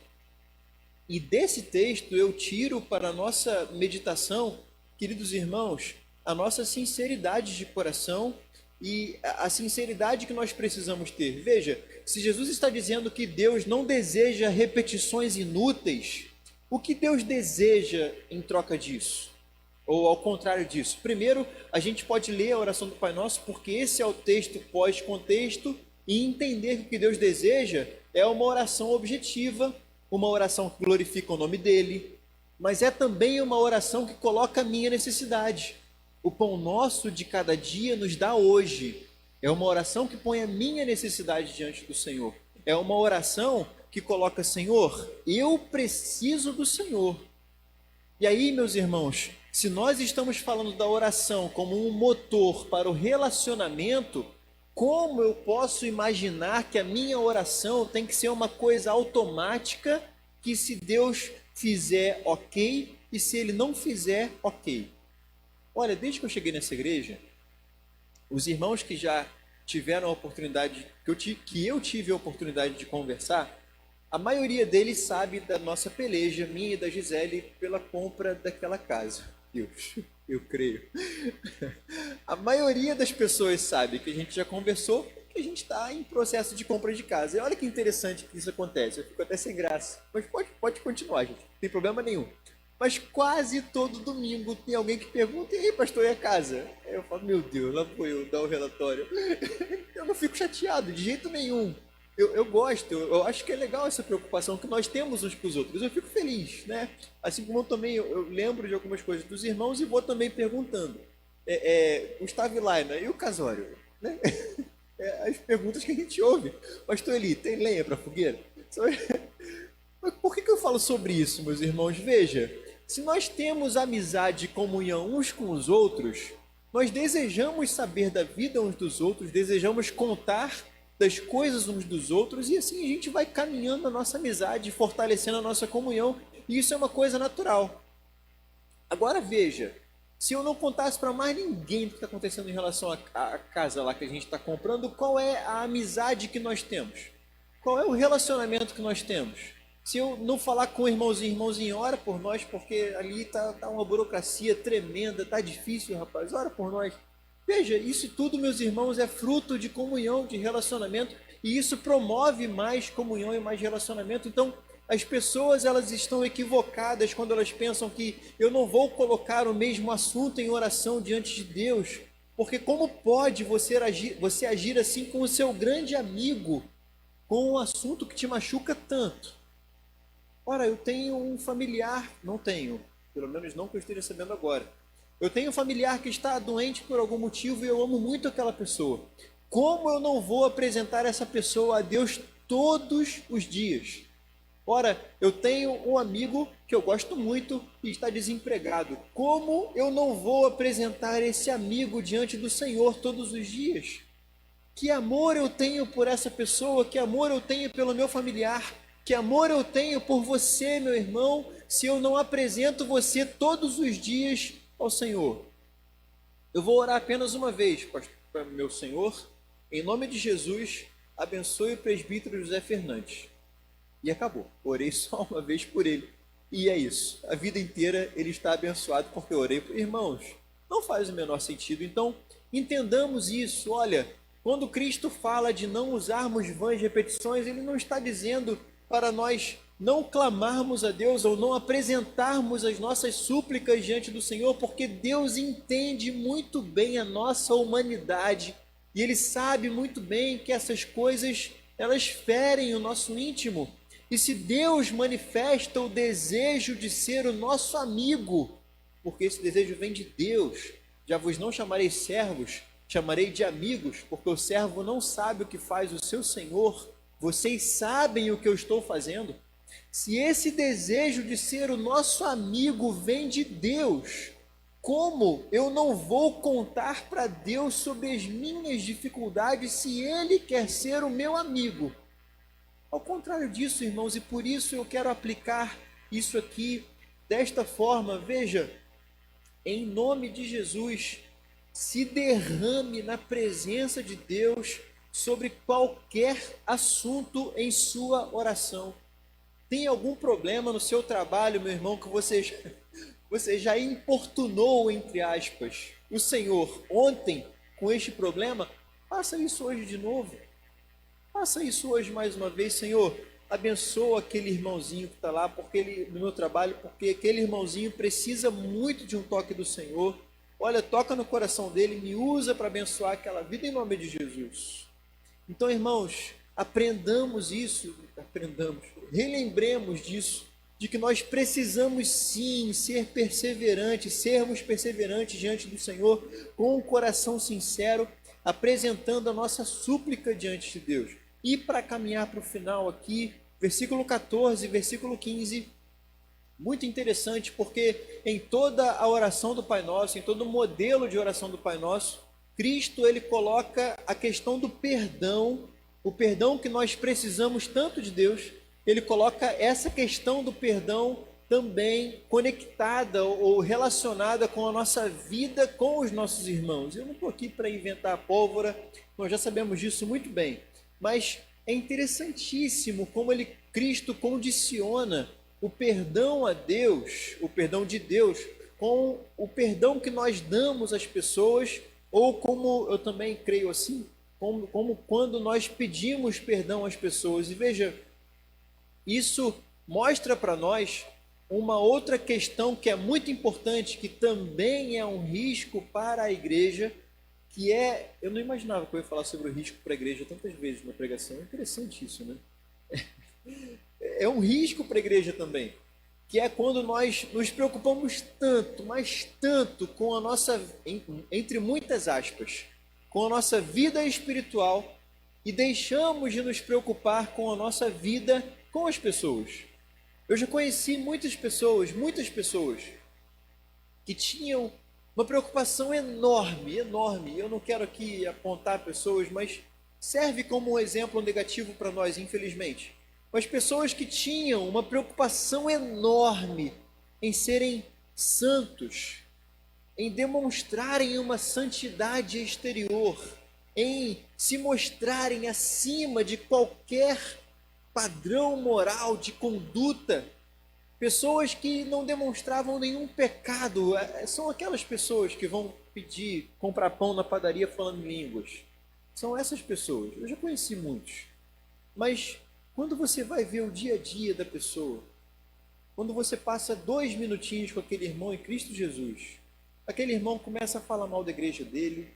E desse texto eu tiro para a nossa meditação, queridos irmãos, a nossa sinceridade de coração e a sinceridade que nós precisamos ter. Veja, se Jesus está dizendo que Deus não deseja repetições inúteis, o que Deus deseja em troca disso? Ou ao contrário disso? Primeiro, a gente pode ler a oração do Pai Nosso, porque esse é o texto pós-contexto, e entender que o que Deus deseja é uma oração objetiva, uma oração que glorifica o nome dele, mas é também uma oração que coloca a minha necessidade. O pão nosso de cada dia nos dá hoje. É uma oração que põe a minha necessidade diante do Senhor. É uma oração que coloca: Senhor, eu preciso do Senhor. E aí, meus irmãos, se nós estamos falando da oração como um motor para o relacionamento, como eu posso imaginar que a minha oração tem que ser uma coisa automática, que se Deus fizer, ok, e se Ele não fizer, ok? Olha, desde que eu cheguei nessa igreja, os irmãos que já tiveram a oportunidade, que eu tive a oportunidade de conversar, a maioria deles sabe da nossa peleja, minha e da Gisele, pela compra daquela casa. Deus, eu creio. A maioria das pessoas sabe que a gente já conversou, que a gente está em processo de compra de casa. E olha que interessante que isso acontece. Eu fico até sem graça. Mas pode continuar, gente. Não tem problema nenhum. Mas quase todo domingo tem alguém que pergunta: e aí, pastor, e a casa? Aí eu falo: meu Deus, lá vou eu dar o relatório. Eu não fico chateado de jeito nenhum. Eu gosto, eu acho que é legal essa preocupação que nós temos uns com os outros. Eu fico feliz, né? Assim como eu também eu lembro de algumas coisas dos irmãos e vou também perguntando. Gustavo e Laina, e o casório? Né? As perguntas que a gente ouve. Pastor Eli, tem lenha para fogueira? Mas por que eu falo sobre isso, meus irmãos? Veja, se nós temos amizade e comunhão uns com os outros, nós desejamos saber da vida uns dos outros, desejamos contar das coisas uns dos outros, e assim a gente vai caminhando a nossa amizade, fortalecendo a nossa comunhão, e isso é uma coisa natural. Agora veja, se eu não contasse para mais ninguém o que está acontecendo em relação à casa lá que a gente está comprando, qual é a amizade que nós temos? Qual é o relacionamento que nós temos? Se eu não falar com o irmãozinho, ora por nós, porque ali tá uma burocracia tremenda, tá difícil, rapaz, ora por nós. Veja, isso tudo, meus irmãos, é fruto de comunhão, de relacionamento, e isso promove mais comunhão e mais relacionamento. Então, as pessoas elas estão equivocadas quando elas pensam que eu não vou colocar o mesmo assunto em oração diante de Deus, porque como pode você agir assim com o seu grande amigo, com um assunto que te machuca tanto? Ora, eu tenho um familiar, não tenho, pelo menos não que eu esteja sabendo agora. Eu tenho um familiar que está doente por algum motivo e eu amo muito aquela pessoa. Como eu não vou apresentar essa pessoa a Deus todos os dias? Ora, eu tenho um amigo que eu gosto muito e está desempregado. Como eu não vou apresentar esse amigo diante do Senhor todos os dias? Que amor eu tenho por essa pessoa, que amor eu tenho pelo meu familiar, que amor eu tenho por você, meu irmão, se eu não apresento você todos os dias ao Senhor. Eu vou orar apenas uma vez, para meu Senhor, em nome de Jesus, abençoe o presbítero José Fernandes. E acabou. Orei só uma vez por ele. E é isso. A vida inteira ele está abençoado porque eu orei por irmãos. Não faz o menor sentido. Então, entendamos isso. Olha, quando Cristo fala de não usarmos vãs repetições, ele não está dizendo para nós não clamarmos a Deus ou não apresentarmos as nossas súplicas diante do Senhor, porque Deus entende muito bem a nossa humanidade e Ele sabe muito bem que essas coisas, elas ferem o nosso íntimo. E se Deus manifesta o desejo de ser o nosso amigo, porque esse desejo vem de Deus, já vos não chamarei servos, chamarei de amigos, porque o servo não sabe o que faz o seu senhor, vocês sabem o que eu estou fazendo. Se esse desejo de ser o nosso amigo vem de Deus, como eu não vou contar para Deus sobre as minhas dificuldades se Ele quer ser o meu amigo? Ao contrário disso, irmãos, e por isso eu quero aplicar isso aqui desta forma. Veja, em nome de Jesus, se derrame na presença de Deus sobre qualquer assunto em sua oração. Tem algum problema no seu trabalho, meu irmão, que você já importunou, entre aspas, o Senhor ontem com este problema? Faça isso hoje de novo. Faça isso hoje mais uma vez. Senhor, abençoa aquele irmãozinho que está lá no meu trabalho, porque aquele irmãozinho precisa muito de um toque do Senhor. Olha, toca no coração dele, me usa para abençoar aquela vida em nome de Jesus. Então, irmãos, relembremos disso, de que nós precisamos sim sermos perseverantes diante do Senhor, com um coração sincero, apresentando a nossa súplica diante de Deus. E para caminhar para o final aqui, versículo 14, versículo 15, muito interessante, porque em toda a oração do Pai Nosso, em todo o modelo de oração do Pai Nosso, Cristo ele coloca a questão do perdão, o perdão que nós precisamos tanto de Deus, ele coloca essa questão do perdão também conectada ou relacionada com a nossa vida com os nossos irmãos. Eu não estou aqui para inventar a pólvora, nós já sabemos disso muito bem, mas é interessantíssimo como Cristo condiciona o perdão a Deus, o perdão de Deus, com o perdão que nós damos às pessoas, ou como eu também creio assim, como quando nós pedimos perdão às pessoas. E veja, isso mostra para nós uma outra questão que é muito importante, que também é um risco para a igreja, que é, eu não imaginava que eu ia falar sobre o risco para a igreja tantas vezes na pregação. É interessante isso, né? É um risco para a igreja também, que é quando nós nos preocupamos tanto, mas tanto com a nossa, entre muitas aspas, com a nossa vida espiritual e deixamos de nos preocupar com a nossa vida com as pessoas. Eu já conheci muitas pessoas que tinham uma preocupação enorme, eu não quero aqui apontar pessoas, mas serve como um exemplo negativo para nós, infelizmente. Mas pessoas que tinham uma preocupação enorme em serem santos, em demonstrarem uma santidade exterior, em se mostrarem acima de qualquer padrão moral de conduta, pessoas que não demonstravam nenhum pecado, são aquelas pessoas que vão comprar pão na padaria falando em línguas, são essas pessoas. Eu já conheci muitos, mas quando você vai ver o dia a dia da pessoa, quando você passa 2 minutinhos com aquele irmão em Cristo Jesus, aquele irmão começa a falar mal da igreja dele,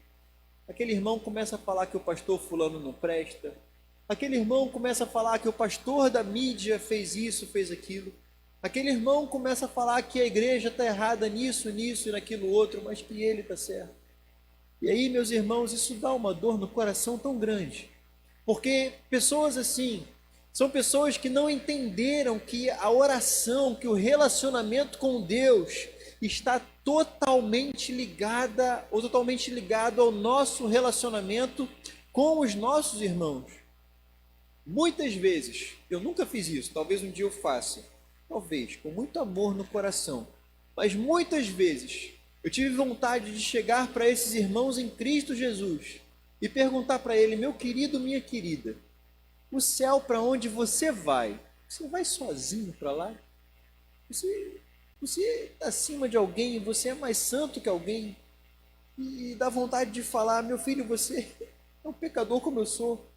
aquele irmão começa a falar que o pastor fulano não presta, aquele irmão começa a falar que o pastor da mídia fez isso, fez aquilo. Aquele irmão começa a falar que a igreja está errada nisso, nisso e naquilo outro, mas que ele está certo. E aí, meus irmãos, isso dá uma dor no coração tão grande. Porque pessoas assim, são pessoas que não entenderam que a oração, que o relacionamento com Deus está totalmente ligada ou totalmente ligado ao nosso relacionamento com os nossos irmãos. Muitas vezes, eu nunca fiz isso, talvez um dia eu faça, talvez, com muito amor no coração, mas muitas vezes eu tive vontade de chegar para esses irmãos em Cristo Jesus e perguntar para ele: meu querido, minha querida, o céu para onde você vai sozinho para lá? Você está acima de alguém, você é mais santo que alguém, e dá vontade de falar: meu filho, você é um pecador como eu sou.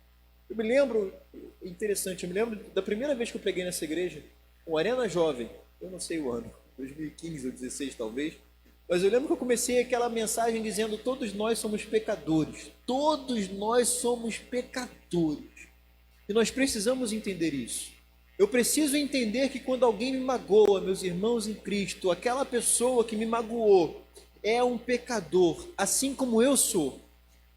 Eu me lembro, interessante, eu me lembro da primeira vez que eu preguei nessa igreja, com Arena Jovem, eu não sei o ano, 2015 ou 2016 talvez, mas eu lembro que eu comecei aquela mensagem dizendo: todos nós somos pecadores, todos nós somos pecadores, e nós precisamos entender isso. Eu preciso entender que quando alguém me magoa, meus irmãos em Cristo, aquela pessoa que me magoou é um pecador, assim como eu sou.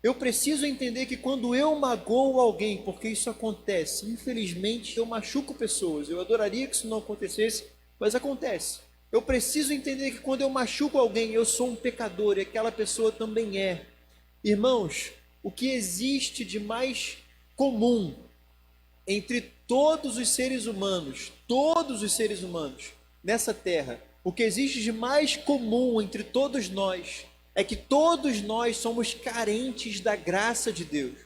Eu preciso entender que quando eu magoo alguém, porque isso acontece, infelizmente eu machuco pessoas, eu adoraria que isso não acontecesse, mas acontece. Eu preciso entender que quando eu machuco alguém, eu sou um pecador e aquela pessoa também é. Irmãos, o que existe de mais comum entre todos os seres humanos nessa terra, o que existe de mais comum entre todos nós é que todos nós somos carentes da graça de Deus.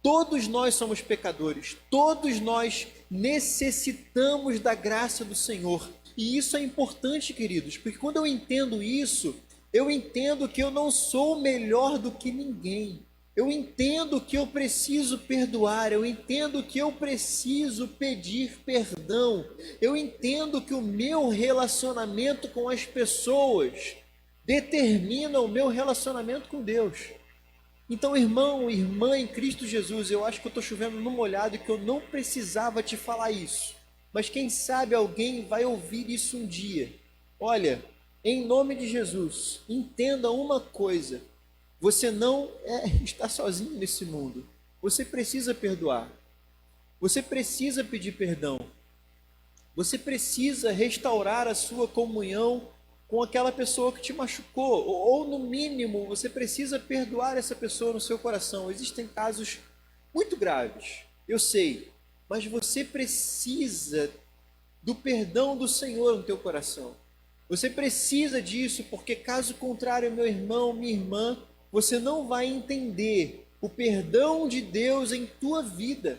Todos nós somos pecadores, todos nós necessitamos da graça do Senhor. E isso é importante, queridos, porque quando eu entendo isso, eu entendo que eu não sou melhor do que ninguém. Eu entendo que eu preciso perdoar, eu entendo que eu preciso pedir perdão. Eu entendo que o meu relacionamento com as pessoas determina o meu relacionamento com Deus. Então, irmão, irmã em Cristo Jesus, eu acho que eu estou chovendo no molhado e que eu não precisava te falar isso. Mas quem sabe alguém vai ouvir isso um dia. Olha, em nome de Jesus, entenda uma coisa: você não está sozinho nesse mundo. Você precisa perdoar. Você precisa pedir perdão. Você precisa restaurar a sua comunhão com aquela pessoa que te machucou, ou no mínimo, você precisa perdoar essa pessoa no seu coração. Existem casos muito graves, eu sei, mas você precisa do perdão do Senhor no teu coração. Você precisa disso, porque caso contrário, meu irmão, minha irmã, você não vai entender o perdão de Deus em tua vida.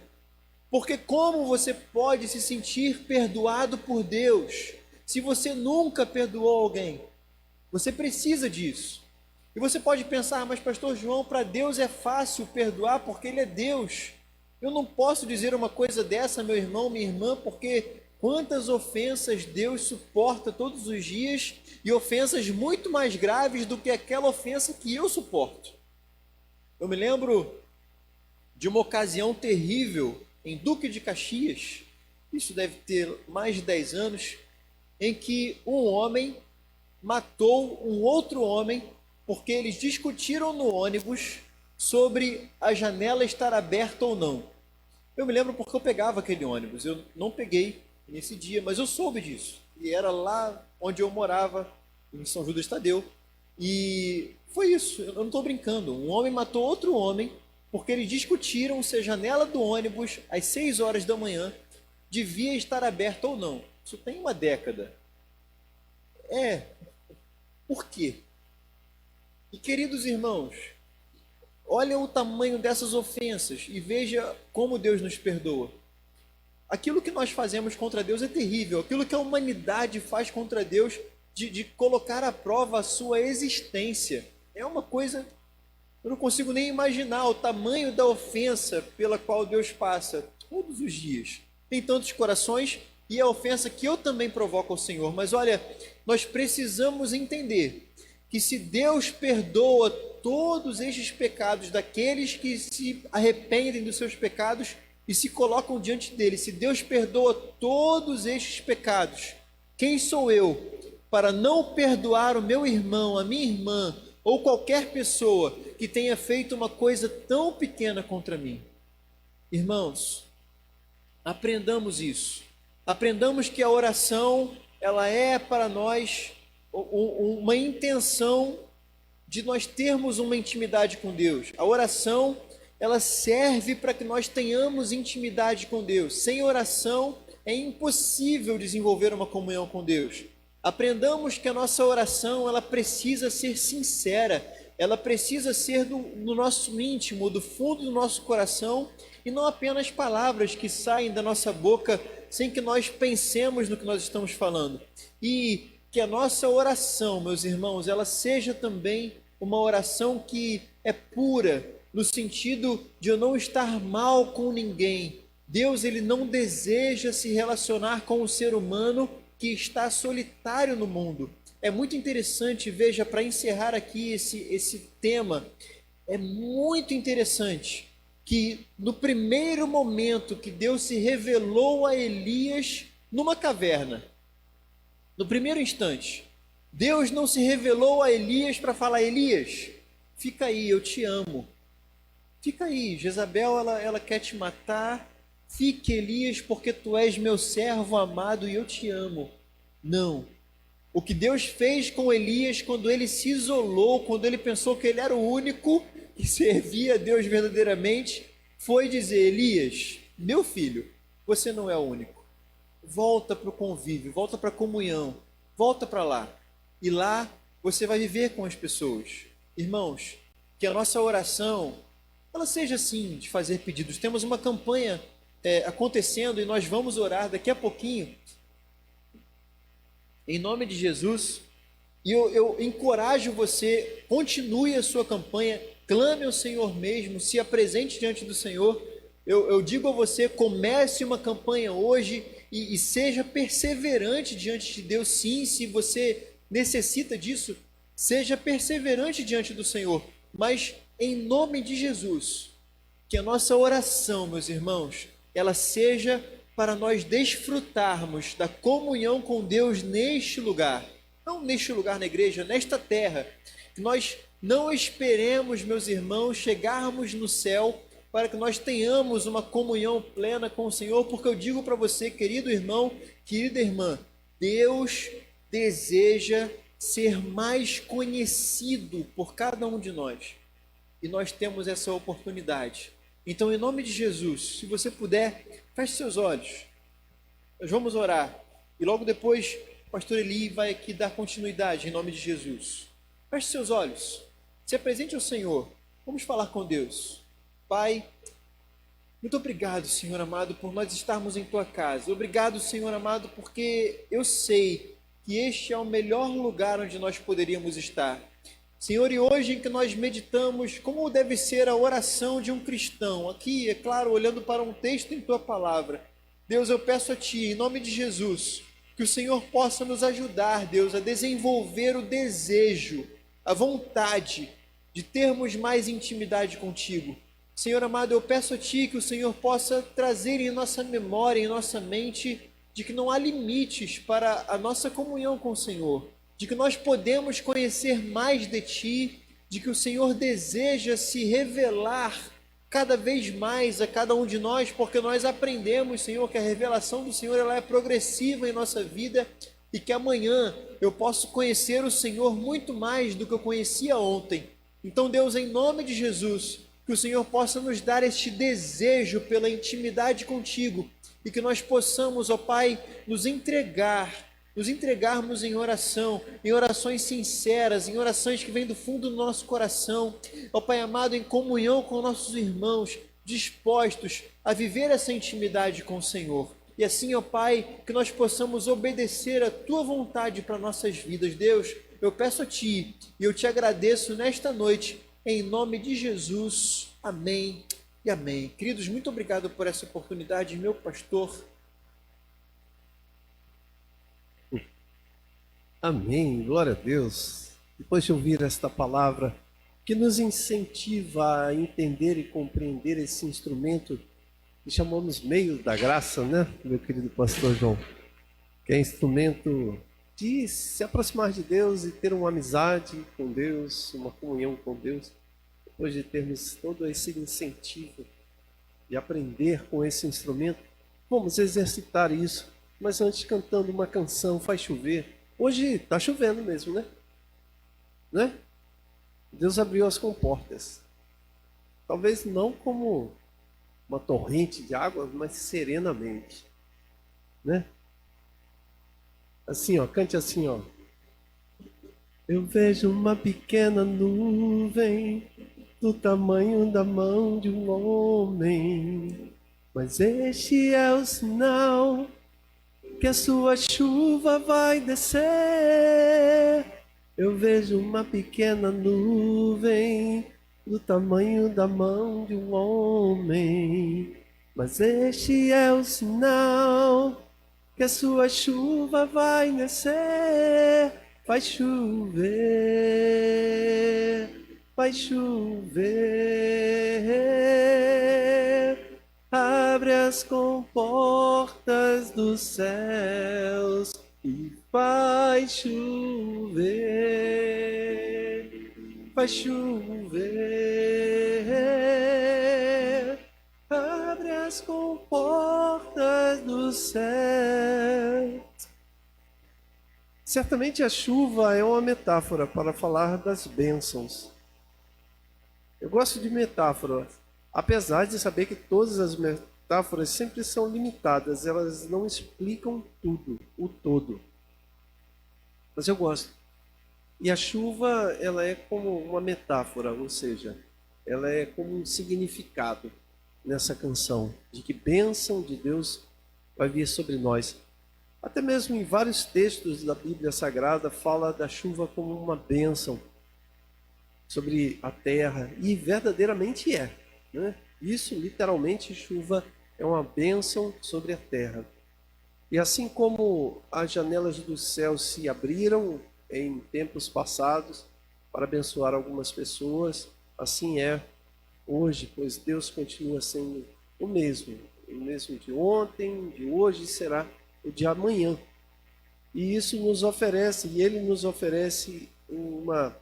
Porque como você pode se sentir perdoado por Deus se você nunca perdoou alguém? Você precisa disso. E você pode pensar: mas pastor João, para Deus é fácil perdoar porque Ele é Deus. Eu não posso dizer uma coisa dessa, meu irmão, minha irmã, porque quantas ofensas Deus suporta todos os dias, e ofensas muito mais graves do que aquela ofensa que eu suporto. Eu me lembro de uma ocasião terrível em Duque de Caxias, isso deve ter mais de 10 anos, em que um homem matou um outro homem porque eles discutiram no ônibus sobre a janela estar aberta ou não. Eu me lembro porque eu pegava aquele ônibus. Eu não peguei nesse dia, mas eu soube disso. E era lá onde eu morava, em São Judas Tadeu. E foi isso, eu não estou brincando. Um homem matou outro homem porque eles discutiram se a janela do ônibus, às 6 horas da manhã, devia estar aberta ou não. Isso tem uma década. Por quê? E queridos irmãos, olha o tamanho dessas ofensas e veja como Deus nos perdoa. Aquilo que nós fazemos contra Deus é terrível. Aquilo que a humanidade faz contra Deus, de colocar à prova a sua existência, é uma coisa... Eu não consigo nem imaginar o tamanho da ofensa pela qual Deus passa todos os dias. Tem tantos corações e a ofensa que eu também provoco ao Senhor. Mas olha, nós precisamos entender que se Deus perdoa todos estes pecados daqueles que se arrependem dos seus pecados e se colocam diante dele, se Deus perdoa todos estes pecados, Quem sou eu para não perdoar o meu irmão, a minha irmã, ou qualquer pessoa que tenha feito uma coisa tão pequena contra mim? Irmãos, aprendamos isso. Aprendamos que a oração, ela é para nós uma intenção de nós termos uma intimidade com Deus. A oração, ela serve para que nós tenhamos intimidade com Deus. Sem oração, é impossível desenvolver uma comunhão com Deus. Aprendamos que a nossa oração, ela precisa ser sincera, ela precisa ser no nosso íntimo, do fundo do nosso coração, e não apenas palavras que saem da nossa boca sem que nós pensemos no que nós estamos falando. E que a nossa oração, meus irmãos, ela seja também uma oração que é pura, no sentido de eu não estar mal com ninguém. Deus, ele não deseja se relacionar com o ser humano que está solitário no mundo. É muito interessante, veja, para encerrar aqui esse tema, é muito interessante que no primeiro momento que Deus se revelou a Elias numa caverna, no primeiro instante, Deus não se revelou a Elias para falar: Elias, fica aí, eu te amo. Fica aí, Jezabel, ela quer te matar. Fique, Elias, porque tu és meu servo amado e eu te amo. Não. O que Deus fez com Elias quando ele se isolou, quando ele pensou que ele era o único que servia a Deus verdadeiramente, foi dizer: Elias, meu filho, você não é o único. Volta para o convívio, volta para a comunhão, volta para lá. E lá você vai viver com as pessoas. Irmãos, que a nossa oração, ela seja assim, de fazer pedidos. Temos uma campanha acontecendo e nós vamos orar daqui a pouquinho, em nome de Jesus. E eu encorajo você, continue a sua campanha, clame ao Senhor mesmo, se apresente diante do Senhor. Eu digo a você, comece uma campanha hoje e seja perseverante diante de Deus. Sim, se você necessita disso, seja perseverante diante do Senhor. Mas em nome de Jesus, que a nossa oração, meus irmãos, ela seja para nós desfrutarmos da comunhão com Deus neste lugar. Não neste lugar na igreja, nesta terra. Que nós não esperemos, meus irmãos, chegarmos no céu para que nós tenhamos uma comunhão plena com o Senhor, porque eu digo para você, querido irmão, querida irmã, Deus deseja ser mais conhecido por cada um de nós. E nós temos essa oportunidade. Então, em nome de Jesus, se você puder, feche seus olhos. Nós vamos orar. E logo depois, o pastor Eli vai aqui dar continuidade em nome de Jesus. Feche seus olhos. Se apresente ao Senhor. Vamos falar com Deus. Pai, muito obrigado, Senhor amado, por nós estarmos em Tua casa. Obrigado, Senhor amado, porque eu sei que este é o melhor lugar onde nós poderíamos estar. Senhor, e hoje em que nós meditamos como deve ser a oração de um cristão, aqui, é claro, olhando para um texto em Tua palavra, Deus, eu peço a Ti, em nome de Jesus, que o Senhor possa nos ajudar, Deus, a desenvolver o desejo, a vontade de termos mais intimidade contigo. Senhor amado, eu peço a Ti que o Senhor possa trazer em nossa memória, em nossa mente, de que não há limites para a nossa comunhão com o Senhor, de que nós podemos conhecer mais de Ti, de que o Senhor deseja se revelar cada vez mais a cada um de nós, porque nós aprendemos, Senhor, que a revelação do Senhor ela é progressiva em nossa vida e que amanhã eu posso conhecer o Senhor muito mais do que eu conhecia ontem. Então, Deus, em nome de Jesus, que o Senhor possa nos dar este desejo pela intimidade contigo e que nós possamos, ó Pai, nos entregarmos em oração, em orações sinceras, em orações que vêm do fundo do nosso coração, ó Pai amado, em comunhão com nossos irmãos, dispostos a viver essa intimidade com o Senhor. E assim, ó Pai, que nós possamos obedecer a Tua vontade para nossas vidas. Deus, eu peço a Ti e eu Te agradeço nesta noite, em nome de Jesus. Amém e amém. Queridos, muito obrigado por essa oportunidade, meu pastor. Amém, glória a Deus. Depois de ouvir esta palavra que nos incentiva a entender e compreender esse instrumento que chamamos meio da graça, né, meu querido pastor João? que é instrumento de se aproximar de Deus e ter uma amizade com Deus, uma comunhão com Deus, depois de termos todo esse incentivo de aprender com esse instrumento, vamos exercitar isso, mas antes cantando uma canção, Faz Chover. Hoje está chovendo mesmo, né? Deus abriu as comportas. Talvez não como uma torrente de água, mas serenamente, né? Assim, ó, cante assim, ó. Eu vejo uma pequena nuvem do tamanho da mão de um homem, mas este é o sinal que a sua chuva vai descer. Eu vejo uma pequena nuvem do tamanho da mão de um homem, mas este é o sinal que a sua chuva vai descer. Vai chover, vai chover, abre as comportas dos céus e vai chover, vai chover, abre as comportas dos céus. Certamente a chuva é uma metáfora para falar das bênçãos. Eu gosto de metáforas, apesar de saber que todas as metáforas sempre são limitadas, elas não explicam tudo, o todo. Mas eu gosto. E a chuva, ela é como uma metáfora, ou seja, ela é como um significado nessa canção, de que bênção de Deus vai vir sobre nós. Até mesmo em vários textos da Bíblia Sagrada fala da chuva como uma bênção sobre a terra, e verdadeiramente é, né? Isso, literalmente, chuva é uma bênção sobre a terra. E assim como as janelas do céu se abriram em tempos passados para abençoar algumas pessoas, assim é hoje, pois Deus continua sendo o mesmo de ontem, de hoje, será o de amanhã. E isso nos oferece, e Ele nos oferece uma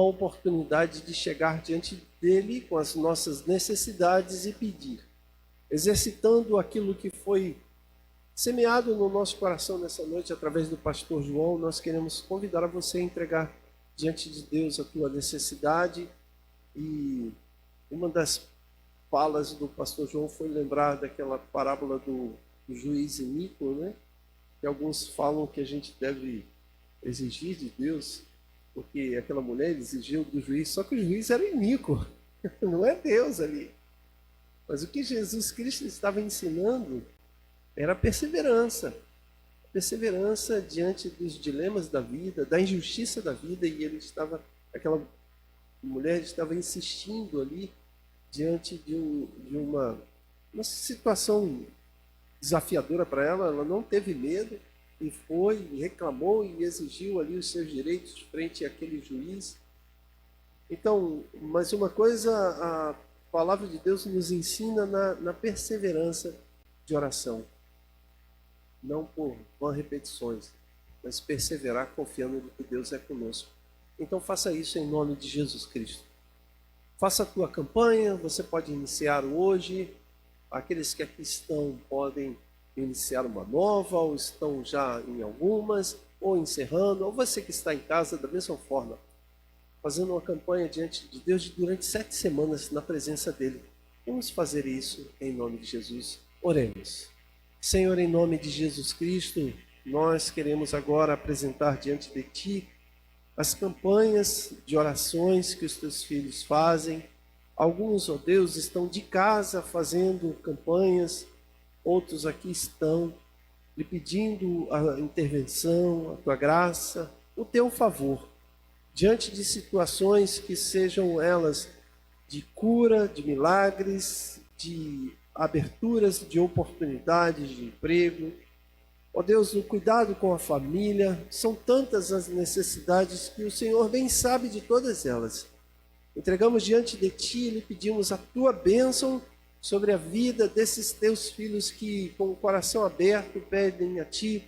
oportunidade de chegar diante dEle com as nossas necessidades e pedir. Exercitando aquilo que foi semeado no nosso coração nessa noite através do pastor João, nós queremos convidar a você a entregar diante de Deus a tua necessidade. E uma das falas do pastor João foi lembrar daquela parábola do juiz iníquo, né? Que alguns falam que a gente deve exigir de Deus, porque aquela mulher exigiu do juiz, só que o juiz era iníquo, não é Deus ali. Mas o que Jesus Cristo estava ensinando era perseverança diante dos dilemas da vida, da injustiça da vida, e aquela mulher estava insistindo ali diante de uma situação desafiadora para ela. Ela não teve medo e foi, reclamou e exigiu ali os seus direitos frente àquele juiz. Então, mas uma coisa a palavra de Deus nos ensina na perseverança de oração. Não por repetições, mas perseverar confiando que Deus é conosco. Então faça isso em nome de Jesus Cristo. Faça a tua campanha, você pode iniciar hoje. Aqueles que aqui estão podem iniciar uma nova, ou estão já em algumas, ou encerrando, ou você que está em casa da mesma forma, fazendo uma campanha diante de Deus durante 7 semanas na presença dEle. Vamos fazer isso em nome de Jesus. Oremos. Senhor, em nome de Jesus Cristo, nós queremos agora apresentar diante de Ti as campanhas de orações que os Teus filhos fazem. Alguns, ó Deus, estão de casa fazendo campanhas, outros aqui estão lhe pedindo a intervenção, a Tua graça, o Teu favor, diante de situações que sejam elas de cura, de milagres, de aberturas de oportunidades de emprego. Ó Deus, o cuidado com a família, são tantas as necessidades que o Senhor bem sabe de todas elas. Entregamos diante de Ti e lhe pedimos a Tua bênção sobre a vida desses Teus filhos que, com o coração aberto, pedem a Ti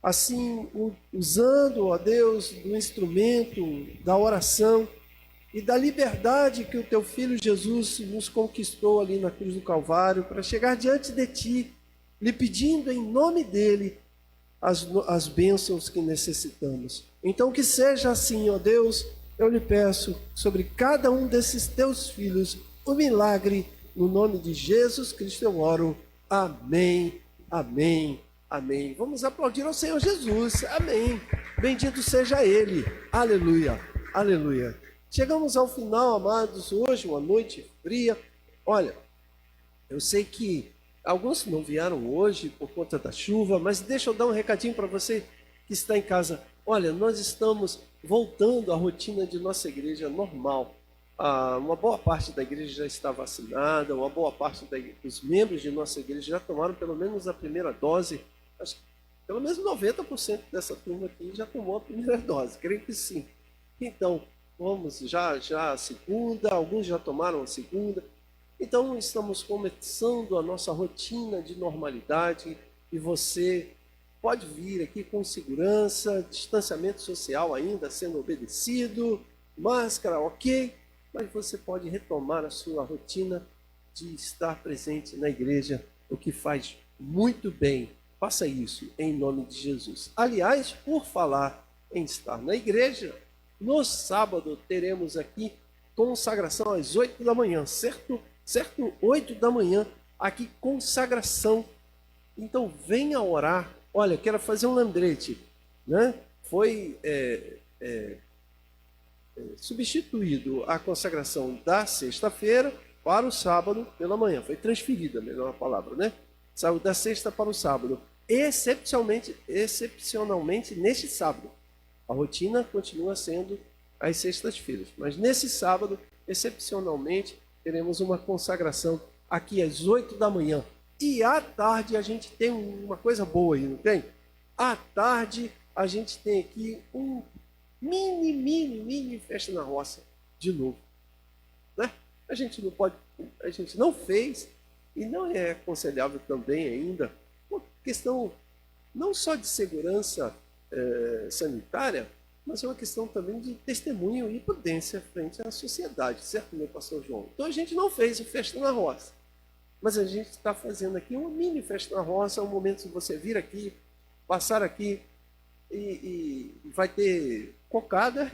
assim, usando, ó Deus, do instrumento da oração e da liberdade que o teu Filho Jesus nos conquistou ali na cruz do Calvário para chegar diante de ti, lhe pedindo em nome dele as bênçãos que necessitamos. Então que seja assim, ó Deus, eu lhe peço sobre cada um desses teus filhos o milagre, no nome de Jesus Cristo eu oro. Amém, amém, amém. Vamos aplaudir ao Senhor Jesus. Amém. Bendito seja Ele. Aleluia, aleluia. Chegamos ao final, amados, hoje, uma noite fria. Olha, eu sei que alguns não vieram hoje por conta da chuva, mas deixa eu dar um recadinho para você que está em casa. Olha, nós estamos voltando à rotina de nossa igreja normal. Uma boa parte da igreja já está vacinada, uma boa parte dos membros de nossa igreja já tomaram pelo menos a primeira dose. Acho que pelo menos 90% dessa turma aqui já tomou a primeira dose, creio que sim. Então, vamos já a segunda, alguns já tomaram a segunda. Então, estamos começando a nossa rotina de normalidade e você pode vir aqui com segurança, distanciamento social ainda sendo obedecido, máscara, ok, mas você pode retomar a sua rotina de estar presente na igreja, o que faz muito bem. Faça isso em nome de Jesus. Aliás, por falar em estar na igreja, no sábado teremos aqui consagração às 8 da manhã, certo? Certo? 8 da manhã, aqui consagração. Então venha orar. Olha, quero fazer um lembrete, né? Foi substituído a consagração da sexta-feira para o sábado pela manhã. Foi transferida, melhor a palavra, né? Saiu da sexta para o sábado. Excepcionalmente neste sábado. A rotina continua sendo às sextas-feiras. Mas nesse sábado, excepcionalmente, teremos uma consagração aqui às 8 da manhã. E à tarde a gente tem uma coisa boa aí, não tem? À tarde a gente tem aqui um mini festa na roça de novo, né? A gente não fez e não é aconselhável também ainda, uma questão não só de segurança sanitária, mas é uma questão também de testemunho e prudência frente à sociedade, certo, meu pastor João? Então a gente não fez a festa na roça, mas a gente está fazendo aqui uma mini festa na roça, um momento de você vir aqui, passar aqui e vai ter cocada,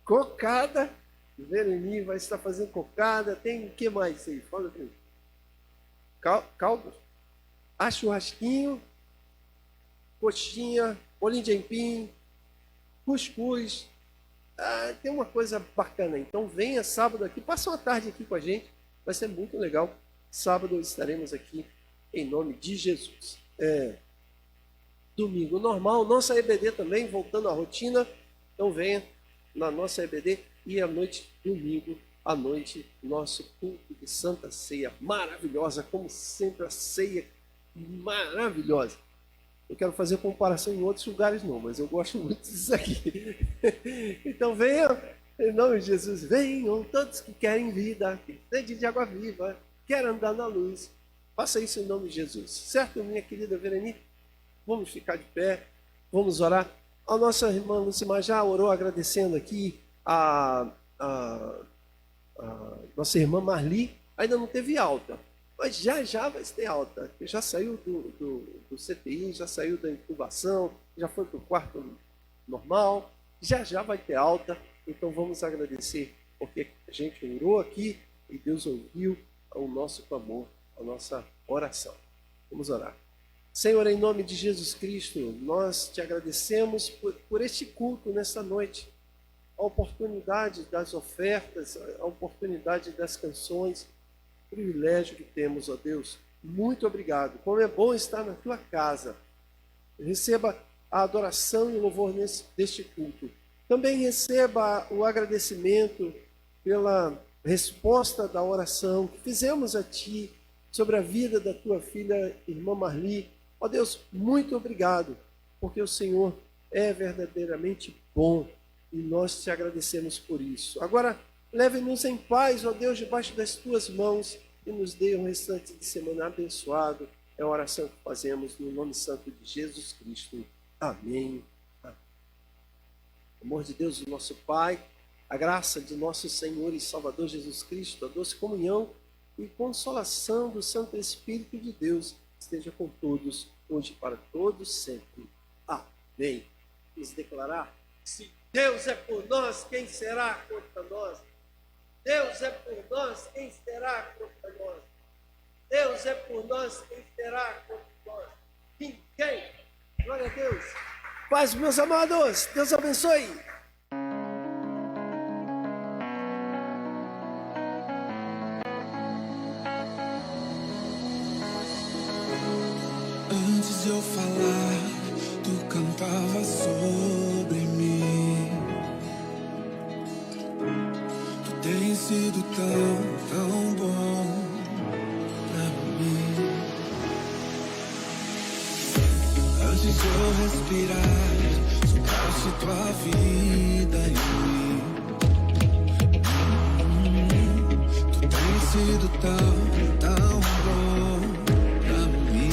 cocada, Vereni vai estar fazendo cocada, tem o que mais aí? Fala para mim. Caldo, churrasquinho, coxinha, bolinho de aipim, cuscuz, tem uma coisa bacana. Então venha sábado aqui, passa uma tarde aqui com a gente, vai ser muito legal. Sábado estaremos aqui em nome de Jesus. Domingo normal, nossa EBD também, voltando à rotina. Então venha na nossa EBD e à noite, domingo, à noite, nosso culto de Santa Ceia, maravilhosa, como sempre a ceia maravilhosa. Eu quero fazer comparação em outros lugares não, mas eu gosto muito disso aqui. Então venham, em nome de Jesus, venham todos que querem vida, que sede de água viva, querem andar na luz. Faça isso em nome de Jesus. Certo, minha querida Vereni? Vamos ficar de pé, vamos orar. A nossa irmã Lucimar já orou agradecendo aqui a nossa irmã Marli, ainda não teve alta, mas já vai ter alta, já saiu do CTI, já saiu da intubação, já foi para o quarto normal, já vai ter alta, então vamos agradecer, porque a gente orou aqui e Deus ouviu o nosso clamor, a nossa oração. Vamos orar. Senhor, em nome de Jesus Cristo, nós te agradecemos por este culto nesta noite, a oportunidade das ofertas, a oportunidade das canções, o privilégio que temos, ó Deus. Muito obrigado. Como é bom estar na tua casa. Receba a adoração e o louvor deste culto. Também receba o agradecimento pela resposta da oração que fizemos a ti sobre a vida da tua filha, irmã Marli. Ó Deus, muito obrigado, porque o Senhor é verdadeiramente bom e nós te agradecemos por isso. Agora, leve-nos em paz, ó Deus, debaixo das tuas mãos e nos dê um restante de semana abençoado. É É a oração que fazemos no nome santo de Jesus Cristo. Amém. Amém. O amor de Deus, o nosso Pai, a graça de nosso Senhor e Salvador Jesus Cristo, a doce comunhão e consolação do Santo Espírito de Deus esteja com todos, hoje e para todos sempre. Amém. Vamos declarar: se Deus é por nós, quem será contra nós? Deus é por nós, quem será contra nós? Deus é por nós, quem será contra nós? Ninguém. Glória a Deus. Paz, meus amados. Deus abençoe. Antes de eu falar, tu cantava sobre mim. Tu tens sido tão bom pra mim. Antes de eu respirar, sopraste tua vida em mim. Tu tens sido tão bom pra mim.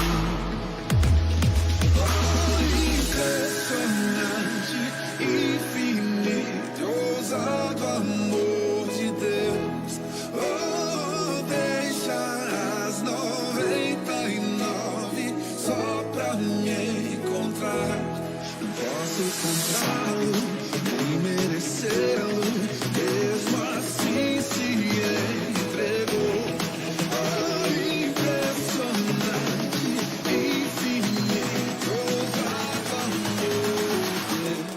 Impressionante, infinito, ousado amor de Deus. Oh, deixa as 99 só pra me encontrar. Não posso comprá-lo, nem merecê-lo, mesmo assim se entregou. Oh, impressionante, infinito, ousado amor de Deus.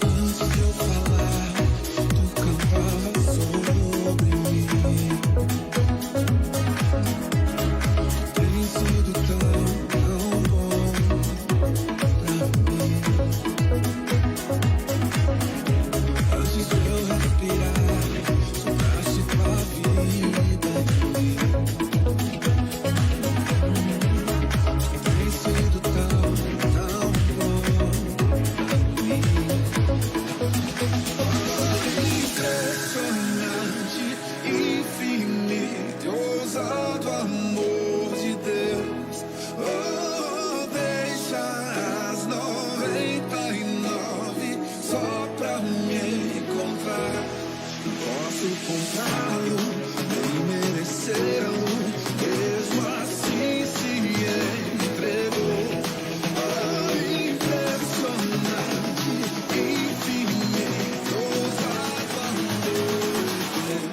Antes de eu falar, tu cantava sobre mim. Tem sido tão bom pra mim. Antes de eu respirar, sopraste tua vida em mim. Tem sido tão bom pra mim. Impressionante, infinito, ousado amor de Deus. Oh, deixa as 99 só pra me encontrar. Não posso comprá-lo, nem merecê-lo, mesmo assim se entregou. Oh, impressionante, infinito, ousado amor de Deus.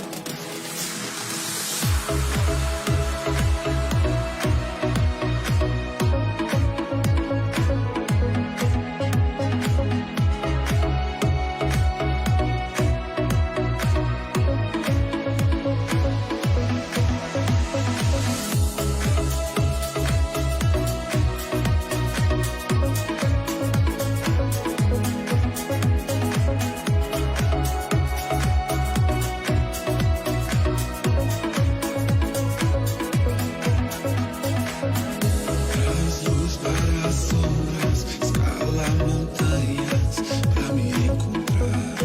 Traz luz para as sombras, escala montanhas pra me encontrar.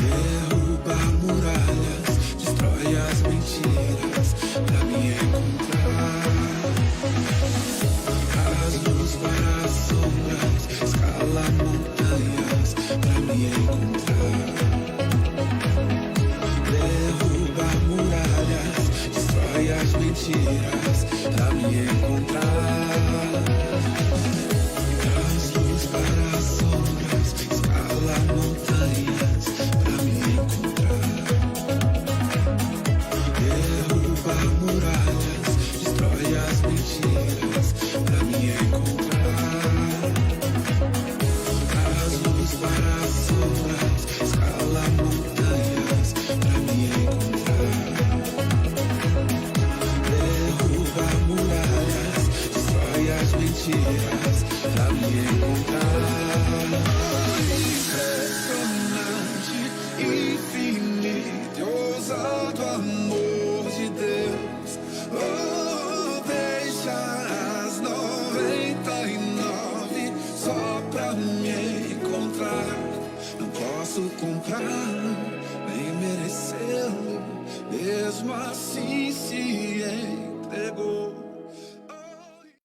Derruba muralhas, destrói as mentiras pra me encontrar. Traz luz para as sombras, escala montanhas pra me encontrar. Derruba muralhas, destrói as mentiras pra me encontrar. Traz luz para as sombras, escala montanhas pra me encontrar. Derruba muralhas, destrói as mentiras pra me encontrar. Traz luz para as sombras, escala montanhas dias pra me encontrar. Impressionante, infinito e ousado amor de Deus. Oh, deixa as 99 só pra me encontrar. Não posso comprá-lo, nem merecê-lo, mesmo assim se entregou.